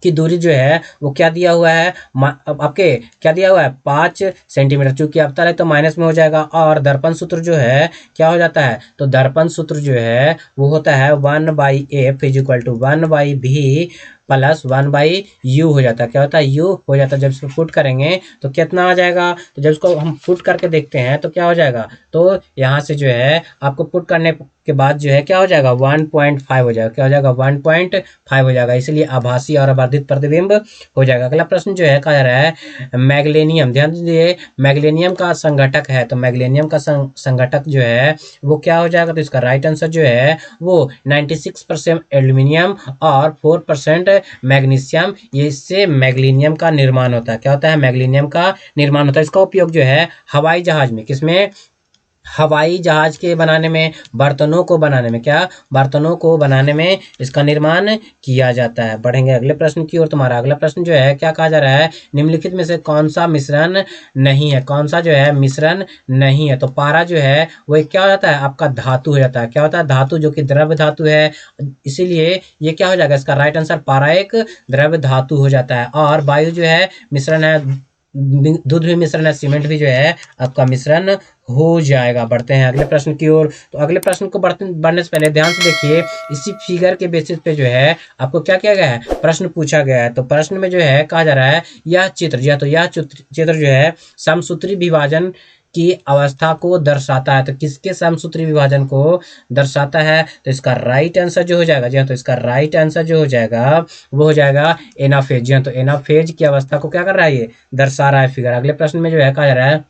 की दूरी जो है वो क्या दिया हुआ है, आपके क्या दिया हुआ है, 5 सेंटीमीटर, चूंकि अवतल है तो माइनस में हो जाएगा। और दर्पण सूत्र जो है क्या हो जाता है, तो दर्पण सूत्र जो है वो होता है 1/f is equal to 1/v plus 1/u हो जाता है। क्या होता है, u हो जाता है। जब इसको पुट करेंगे तो कितना आ जाएगा, तो जब इसको हम पुट करके देखते हैं तो क्या हो जाएगा, तो यहाँ से जो है आपको पुट करने के बाद जो है क्या हो जाएगा, 1.5 हो जाएगा। क्या हो जाएगा, 1.5 हो जाएगा, इसलिए आभासी और आवर्धित प्रतिबिंब हो जाएगा। अगला प्रश्न जो है कहा जा रहा है मैग्नीशियम, ध्यान दीजिए, मैग्नीशियम का संघटक है, तो मैग्नीशियम का संघटक जो है वो क्या हो जाएगा, तो इसका राइट आंसर जो है वो 96% एल्यूमिनियम और 4% मैग्नीशियम, ये इससे मैग्नीशियम का निर्माण होता है। क्या होता है, मैग्नीशियम का निर्माण होता है। इसका उपयोग जो है हवाई जहाज में, किसमें, हवाई जहाज के बनाने में, बर्तनों को बनाने में, क्या, बर्तनों को बनाने में इसका निर्माण किया जाता है। बढ़ेंगे अगले प्रश्न की ओर। तुम्हारा अगला प्रश्न जो है क्या कहा जा रहा है, निम्नलिखित में से कौन सा मिश्रण नहीं है, कौन सा जो है मिश्रण नहीं है। तो पारा जो है वो एक क्या हो जाता है, आपका धातु हो जाता है। क्या होता है, धातु, जो कि द्रव्य धातु है, इसीलिए ये क्या हो जाएगा, इसका राइट आंसर पारा एक द्रव्य धातु हो जाता है। और वायु जो है मिश्रण है, दूध भी मिश्रण है, सीमेंट भी जो है आपका मिश्रण हो जाएगा। बढ़ते हैं अगले प्रश्न की ओर। तो अगले प्रश्न को बढ़ने से पहले ध्यान से देखिए, इसी फिगर के बेसिस पे जो है आपको क्या किया गया है, प्रश्न पूछा गया है। तो प्रश्न में जो है कहा जा रहा है यह चित्र, या तो यह चित्र जो है समसूत्री विभाजन की अवस्था को दर्शाता है। तो किसके समसूत्री विभाजन को दर्शाता है, तो इसका राइट आंसर जो हो जाएगा, जी हाँ, तो इसका राइट आंसर जो हो जाएगा वो हो जाएगा एनाफेज। जी हाँ, तो एनाफेज की अवस्था को क्या कर रहा है, ये दर्शा रहा है फिगर। अगले प्रश्न में जो है कहा जा रहा है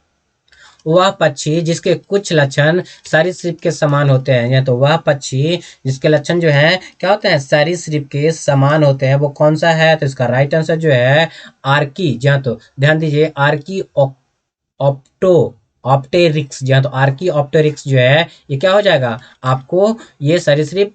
वह पक्षी जिसके कुछ लक्षण सरीसृप के समान होते हैं, या तो वह पक्षी जिसके लक्षण जो है क्या होते हैं, सरीसृप के समान होते हैं, वो कौन सा है। तो इसका राइट आंसर जो है आर्की, जी हाँ, तो ध्यान दीजिए, आर्की ऑप्टो ऑप्टेरिक्स, जी हाँ, तो आर्की ऑप्टेरिक्स जो है ये क्या हो जाएगा, आपको ये सरीसृप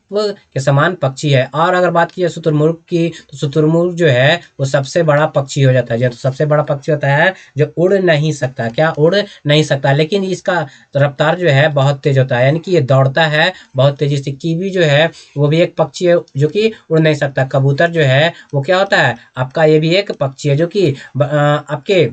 के समान पक्षी है। और अगर बात की जाए शुतुरमुर्ग की, तो शुतुरमुर्ग जो है वो सबसे बड़ा पक्षी हो जाता है। जी हाँ, तो सबसे बड़ा पक्षी होता है जो उड़ नहीं सकता, क्या उड़ नहीं सकता, लेकिन इसका रफ्तार जो है बहुत तेज होता है, यानी कि ये दौड़ता है बहुत तेजी से। कीवी जो है वो भी एक पक्षी है जो कि उड़ नहीं सकता। कबूतर जो है वो क्या होता है, आपका ये भी एक पक्षी है जो कि आपके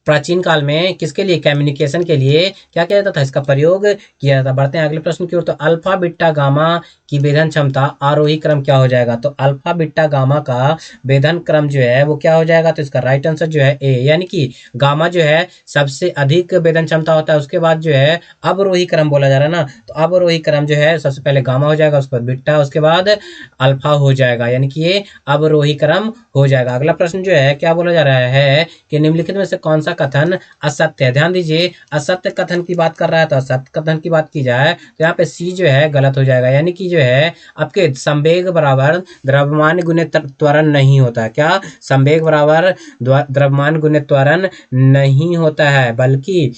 प्राचीन काल में किसके लिए, कम्युनिकेशन के लिए क्या किया जाता था, इसका प्रयोग किया जाता। बढ़ते हैं अगले प्रश्न की ओर। तो अल्फा बीटा गामा की वेधन क्षमता आरोही क्रम क्या हो जाएगा। तो अल्फा बीटा गामा का वेधन क्रम जो है वो क्या हो जाएगा, तो इसका राइट आंसर जो है ए, यानी कि गामा जो है सबसे अधिक वेधन क्षमता होता है, उसके बाद जो है अवरोही क्रम बोला जा रहा है ना, तो अवरोही क्रम जो है सबसे पहले गामा हो जाएगा, उसके बाद बीटा, उसके बाद अल्फा हो जाएगा, यानी कि ये अवरोही क्रम हो जाएगा। अगला प्रश्न जो है क्या बोला जा रहा है कि निम्नलिखित में से कौन सा कथन असत्य है। ध्यान दीजिए, असत्य कथन की बात कर रहा है, तो असत्य कथन की बात की जाए तो यहाँ पे सी जो है गलत हो जाएगा, यानी कि जो है आपके संवेग बराबर द्रव्यमान गुने त्वरण नहीं होता। क्या, संवेग बराबर द्रव्यमान गुने त्वरण नहीं होता है, बल्कि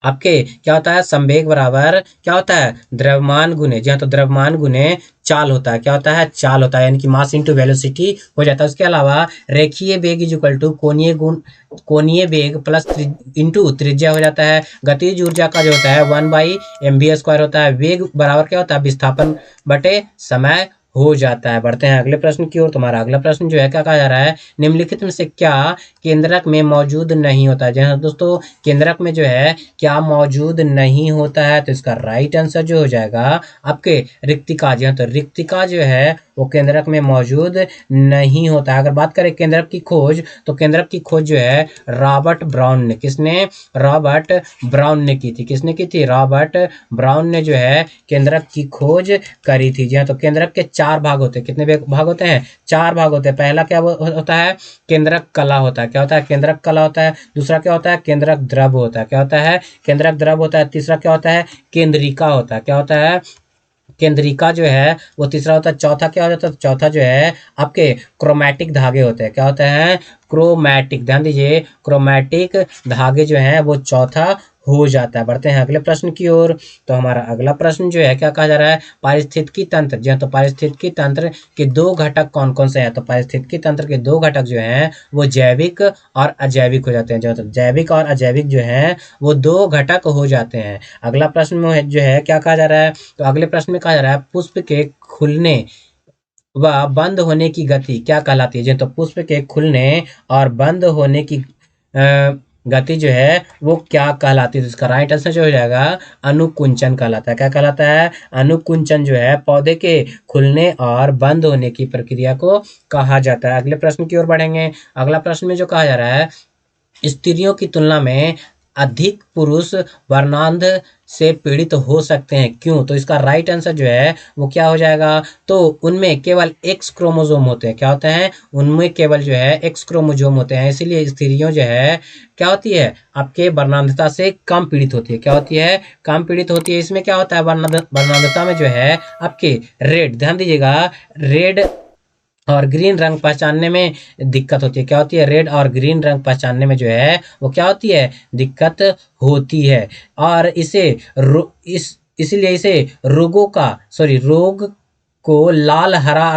आपके क्या होता है, संवेग बराबर क्या होता है, द्रव्यमान गुने, जी हाँ, तो द्रव्यमान गुने चाल होता है। क्या होता है, चाल होता है, यानी कि मास इंटू वेलोसिटी हो जाता है। उसके अलावा रेखीय वेग इज इक्वल टू कोणीय वेग प्लस इंटू त्रिज्या हो जाता है। गतिज ऊर्जा का जो होता है 1/mv² होता है। वेग बराबर क्या होता है, विस्थापन बटे समय हो जाता है। बढ़ते हैं अगले प्रश्न की ओर। तुम्हारा अगला प्रश्न जो है क्या कहा जा रहा है, निम्नलिखित में से क्या केंद्रक में मौजूद नहीं होता है। जी हाँ दोस्तों, केंद्रक में जो है क्या मौजूद नहीं होता है, तो इसका राइट आंसर जो हो जाएगा आपके रिक्तिका। जी हाँ, तो रिक्तिका जो है वो केंद्रक में मौजूद नहीं होता है। अगर बात करें केंद्रक की खोज, तो केंद्रक की खोज जो है रॉबर्ट ब्राउन ने, किसने, रॉबर्ट ब्राउन ने की थी। किसने की थी, रॉबर्ट ब्राउन ने जो है केंद्रक की खोज करी थी। जी हाँ, तो केंद्रक के चार भाग होते हैं। कितने भाग होते हैं, चार भाग होते हैं। पहला क्या होता है, केंद्रक कला होता है। क्या होता है, केंद्रक कला होता है। दूसरा क्या होता है, केंद्रक द्रव होता है। क्या होता है, केंद्रक द्रव होता है। तीसरा क्या होता है, केंद्रिका होता है। क्या होता है, केंद्रिका जो है वो तीसरा होता है। चौथा क्या हो जाता है, चौथा जो है आपके क्रोमैटिक धागे होते हैं। क्या होते हैं, क्रोमैटिक, ध्यान दीजिए, क्रोमैटिक धागे जो हैं वो चौथा हो जाता है। बढ़ते हैं अगले प्रश्न की ओर। तो हमारा अगला प्रश्न जो है क्या कहा जा रहा है, पारिस्थितिकी तंत्र। जी हाँ, तो पारिस्थितिकी तंत्र के दो घटक कौन कौन से हैं, तो पारिस्थितिकी तंत्र के दो घटक जो हैं वो जैविक और अजैविक हो जाते हैं। जो तो जैविक और अजैविक जो हैं वो दो घटक हो जाते हैं। अगला प्रश्न में जो है क्या कहा जा रहा है, तो अगले प्रश्न में कहा जा रहा है पुष्प के खुलने व बंद होने की गति क्या कहलाती है। जी तो पुष्प के खुलने और बंद होने की गति जो है वो क्या कहलाती है, तो इसका राइट आंसर जो हो जाएगा अनुकुंचन कहलाता है। क्या कहलाता है, अनुकुंचन जो है पौधे के खुलने और बंद होने की प्रक्रिया को कहा जाता है। अगले प्रश्न की ओर बढ़ेंगे। अगला प्रश्न में जो कहा जा रहा है, स्त्रियों की तुलना में अधिक पुरुष वर्णांध से पीड़ित हो सकते हैं, क्यों, तो इसका राइट आंसर जो है वो क्या हो जाएगा, तो उनमें केवल एक्स क्रोमोसोम होते हैं। क्या होते हैं, उनमें केवल जो है एक्स क्रोमोसोम होते हैं, इसीलिए स्त्रियों जो है क्या होती है, आपके वर्णांधता से कम पीड़ित होती है। क्या होती है, कम पीड़ित होती है। इसमें क्या होता है, वर्णांधता में जो है आपके रेड, ध्यान दीजिएगा, रेड और ग्रीन रंग पहचानने में दिक्कत होती है। क्या होती है, रेड और ग्रीन रंग पहचानने में जो है वो क्या होती है, दिक्कत होती है। और इसीलिए इसे रोगों का रोग को लाल हरा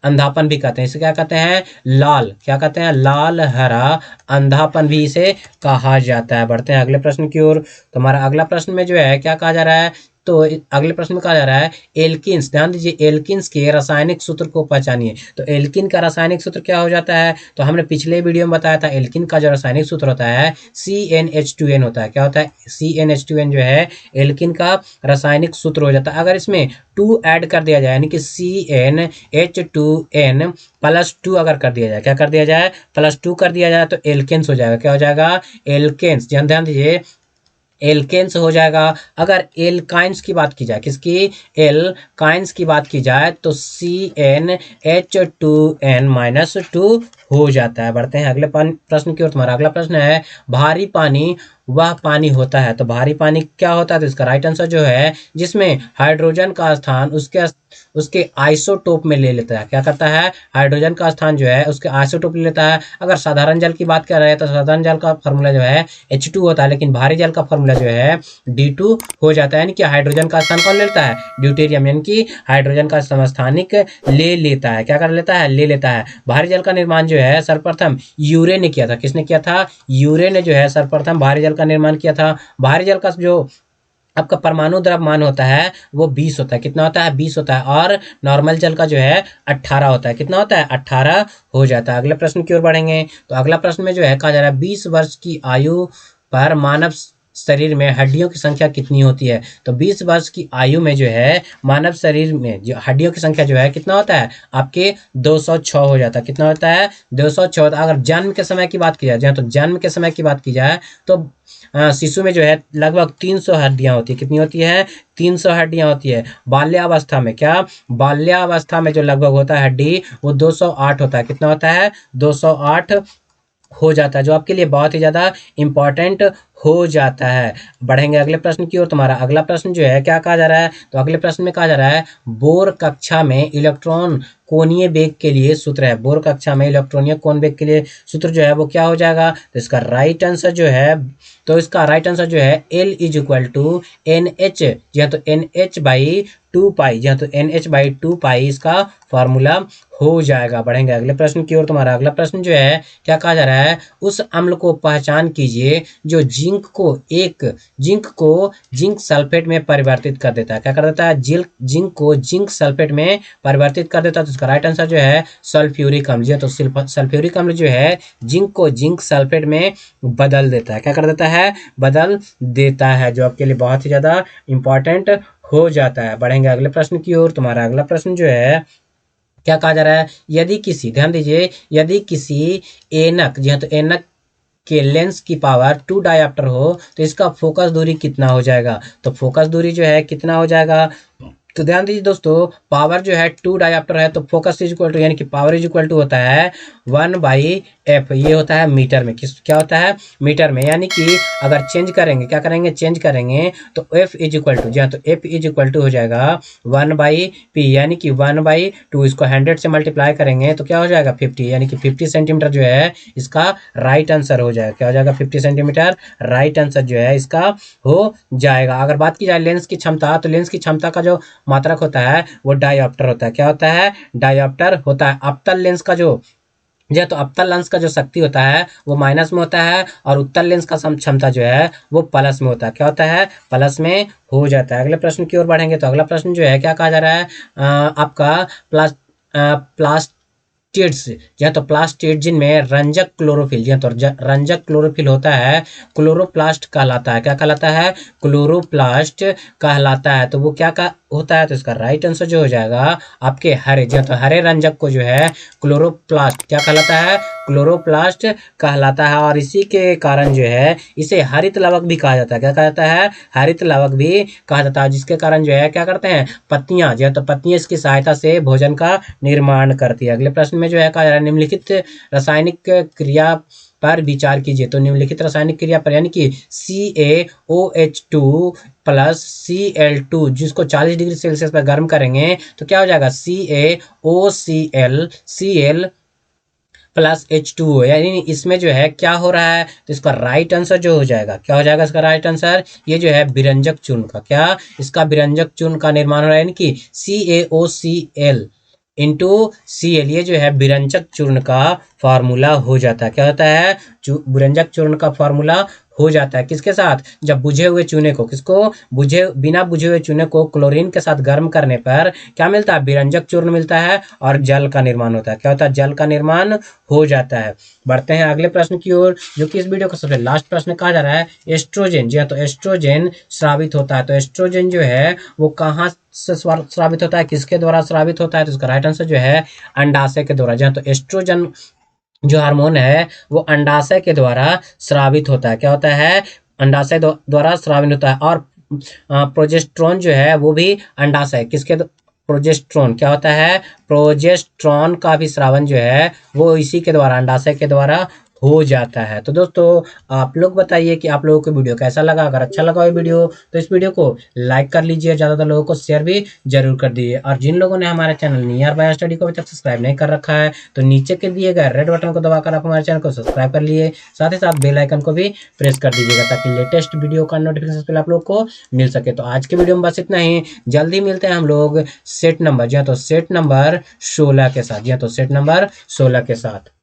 अंधापन भी कहते हैं। इसे क्या कहते हैं, लाल, क्या कहते हैं, लाल हरा अंधापन भी इसे कहा जाता है। बढ़ते हैं अगले प्रश्न की ओर। तो हमारा अगला प्रश्न में जो है क्या कहा जा रहा है, तो अगले प्रश्न में कहा जा रहा है एल्किन्स, ध्यान दीजिए, एल्किन्स के रासायनिक सूत्र को पहचानिए। तो एल्किन का रासायनिक सूत्र क्या हो जाता है, तो हमने पिछले वीडियो में बताया था एल्किन का जो रासायनिक सूत्र होता है CnH2n होता है। क्या होता है, CnH2n जो है एल्किन का रासायनिक सूत्र हो जाता है। अगर इसमें 2 ऐड कर दिया जाए, यानी कि CnH2n +2 अगर कर दिया जाए, क्या कर दिया जाए, +2 कर दिया जाए, तो एल्केन्स हो जाएगा। क्या हो जाएगा, एल्केन्स, ध्यान दीजिए, एल्केन्स हो जाएगा। अगर एल्काइंस की बात की जाए, किसकी, एल्काइंस की बात की जाए, तो CnH2n-2 हो जाता है। बढ़ते हैं अगले प्रश्न की ओर। तुम्हारा अगला प्रश्न है, भारी पानी वह पानी होता है, तो भारी पानी क्या होता है, तो इसका राइट आंसर जो है जिसमें हाइड्रोजन का स्थान उसके आइसोटोप में ले लेता है। क्या करता है, हाइड्रोजन का स्थान जो है उसके आइसोटोप ले लेता है। अगर साधारण जल की बात कर रहे हैं तो साधारण जल का फॉर्मूला जो है H2 होता है, लेकिन भारी जल का फॉर्मूला जो है D2 हो जाता है। यानी कि हाइड्रोजन का स्थान कौन लेता है, ड्यूटेरियम, यानी कि हाइड्रोजन का समस्थानिक ले लेता है। क्या कर लेता है, ले लेता है। भारी जल का निर्माण जो है सर्वप्रथम यूरे ने किया था। किसने किया था, यूरे ने जो है सर्वप्रथम भारी जल का निर्माण किया था। भारी जल का जो आपका परमाणु द्रव्यमान होता है वो 20 होता है। कितना होता है, 20 होता है। और नॉर्मल जल का जो है 18 होता है। कितना होता है, 18 हो जाता है। अगले प्रश्न की ओर बढ़ेंगे। तो अगला प्रश्न में जो है कहा जा रहा है 20 वर्ष की आयु पर मानव शरीर में हड्डियों की संख्या कितनी होती है, तो 20 वर्ष की आयु में जो है मानव शरीर में जो हड्डियों की संख्या जो है कितना होता है, आपके 206 हो जाता है। कितना होता है, 206। अगर जन्म के समय की बात की जाए, तो जन्म के समय की बात की जाए तो शिशु में जो है लगभग 300 हड्डियां होती है। कितनी होती है, 300 हड्डियां होती है। बाल्यावस्था में क्या, बाल्यावस्था में जो लगभग होता है हड्डी वो 208 होता है। कितना होता है, 208 हो जाता है, जो आपके लिए बहुत ही ज्यादा इंपॉर्टेंट हो जाता है। बढ़ेंगे अगले प्रश्न की ओर। तुम्हारा अगला प्रश्न जो है क्या कहा जा रहा है, तो अगले प्रश्न में कहा जा रहा है बोर कक्षा में इलेक्ट्रॉन कोणीय वेग के लिए सूत्र है। बोर कक्षा में इलेक्ट्रॉनीय कोण वेग के लिए सूत्र जो है वो क्या हो जाएगा, तो इसका राइट आंसर जो है, तो इसका राइट आंसर जो है L = NH, जी हाँ, तो NH/2 पाई, जी हाँ, तो NH/2 पाई इसका फॉर्मूला हो जाएगा। बढ़ेंगे अगले प्रश्न की ओर। तुम्हारा अगला प्रश्न जो है क्या कहा जा रहा है, उस अम्ल को पहचान कीजिए जो जिंक को जिंक सल्फेट में परिवर्तित कर देता है। क्या कर देता है, जिंक को जिंक सल्फेट में परिवर्तित कर देता है। तो इसका राइट आंसर जो है सल्फ्यूरिक अम्ल। तो सल्फ्यूरिक अम्ल जो है जिंक को जिंक सल्फेट में बदल देता है। क्या कर देता है, बदल देता है, जो आपके लिए बहुत ही ज्यादा इंपॉर्टेंट हो जाता है। बढ़ेंगे अगले प्रश्न की ओर। तुम्हारा अगला प्रश्न जो है क्या कहा जा रहा है, यदि किसी, ध्यान दीजिए, यदि किसी एनक, जी हाँ, तो एनक के लेंस की पावर 2 डायोप्टर हो तो इसका फोकस दूरी कितना हो जाएगा। तो फोकस दूरी जो है कितना हो जाएगा, तो ध्यान दीजिए दोस्तों, पावर जो है 2 डायोप्टर है तो फोकस इज इक्वल टू, यानी कि पावर इज इक्वल टू होता है 1/f। ये होता है मीटर में, किस क्या होता है, मीटर में। यानी कि अगर चेंज करेंगे, क्या करेंगे, चेंज करेंगे तो f इज इक्वल टू, जी हाँ, तो f इज इक्वल टू हो जाएगा 1/p, यानी कि 1/2। इसको 100 से मल्टीप्लाई करेंगे तो क्या हो जाएगा 50, यानी कि 50 सेंटीमीटर जो है इसका राइट आंसर हो जाएगा। क्या हो जाएगा, 50 सेंटीमीटर राइट आंसर जो है इसका हो जाएगा। अगर बात की जाए लेंस की क्षमता, तो लेंस की क्षमता का जो मात्रक होता है वो डायोप्टर होता है। क्या होता है, डायोप्टर होता है। अवतल लेंस का जो, जी तो अवतल लेंस का जो शक्ति होता है वो माइनस में होता है, और उत्तल लेंस का क्षमता जो है वो प्लस में होता है। क्या होता है, प्लस में हो जाता है। अगले प्रश्न की ओर बढ़ेंगे। तो अगला प्रश्न जो है क्या कहा जा रहा है, आपका प्लास्टिड्स, या तो प्लास्टिड जिनमें रंजक क्लोरोफिल, या तो रंजक क्लोरोफिल होता है, क्लोरोप्लास्ट कहलाता है। क्या कहलाता है, क्लोरोप्लास्ट कहलाता है। तो वो क्या का होता है, तो इसका राइट आंसर जो हो जाएगा आपके हरे, जो तो हरे रंजक को जो है क्लोरोप्लास्ट क्या कहलाता है, क्लोरोप्लास्ट कहलाता है। और इसी के कारण जो है इसे हरित लवक भी कहा जाता है। क्या कहा जाता है, हरित लवक भी कहा जाता है, जिसके कारण जो है क्या करते हैं, पत्तियां, जो है तो पत्तियां इसकी सहायता से भोजन का निर्माण करती है। अगले प्रश्न में जो है कहा जा रहा है, निम्नलिखित रासायनिक क्रिया पर विचार कीजिए। तो निम्नलिखित रासायनिक क्रिया पर, यानी कि CaOH2 प्लस Cl2, जिसको 40 डिग्री सेल्सियस पर गर्म करेंगे तो क्या हो जाएगा, CaOCl प्लस H2O, यानी इसमें जो है क्या हो रहा है, तो इसका राइट आंसर जो हो जाएगा, क्या हो जाएगा इसका राइट आंसर, ये जो है विरंजक चूर्ण का, क्या, इसका विरंजक चूर्ण का निर्माण हो रहा है, यानी कि CaOCl इंटू Cl, ये जो है विरंजक चूर्ण का फॉर्मूला हो जाता है। क्या होता है, विरंजक चूर्ण का फॉर्मूला हो जाता है किसके साथ, जब बुझे हुए चूने को, किसको, बिना बुझे हुए चूने को क्लोरीन के साथ गर्म करने पर क्या मिलता है, विरंजक चूर्ण मिलता है और जल का निर्माण होता है। क्या होता है, जल का निर्माण हो जाता है। बढ़ते हैं अगले प्रश्न की ओर, जो कि इस वीडियो का सबसे लास्ट प्रश्न कहा जा रहा है, एस्ट्रोजन, जी हाँ, तो एस्ट्रोजन स्रावित होता है। तो एस्ट्रोजन जो है वो कहाँ से स्रावित होता है, किसके द्वारा स्रावित होता है, तो इसका राइट आंसर जो है अंडाशय के द्वारा। जी हाँ, तो एस्ट्रोजन जो हार्मोन है वो अंडाशय के द्वारा स्रावित होता है। क्या होता है, अंडाशय द्वारा स्रावित होता है। और प्रोजेस्ट्रॉन जो है वो भी अंडाशय, प्रोजेस्ट्रॉन क्या होता है, प्रोजेस्ट्रॉन का भी स्रावन जो है वो इसी के द्वारा, अंडाशय के द्वारा हो जाता है। तो दोस्तों आप लोग बताइए कि आप लोगों को वीडियो कैसा लगा। अगर अच्छा लगा ये वीडियो तो इस वीडियो को लाइक कर लीजिए, ज़्यादातर लोगों को शेयर भी जरूर कर दीजिए। और जिन लोगों ने हमारे चैनल नियर बाय स्टडी को अभी तक सब्सक्राइब नहीं कर रखा है तो नीचे के दिए गए रेड बटन को दबाकर आप हमारे चैनल को सब्सक्राइब कर लिए, साथ ही साथ बेल आइकन को भी प्रेस कर दीजिएगा ताकि लेटेस्ट वीडियो का नोटिफिकेशन पहले आप लोग को मिल सके। तो आज के वीडियो में बस इतना ही, जल्दी मिलते हैं हम लोग सेट नंबर, जी हाँ, तो सेट नंबर 16 के साथ, जी हाँ, तो सेट नंबर 16 के साथ।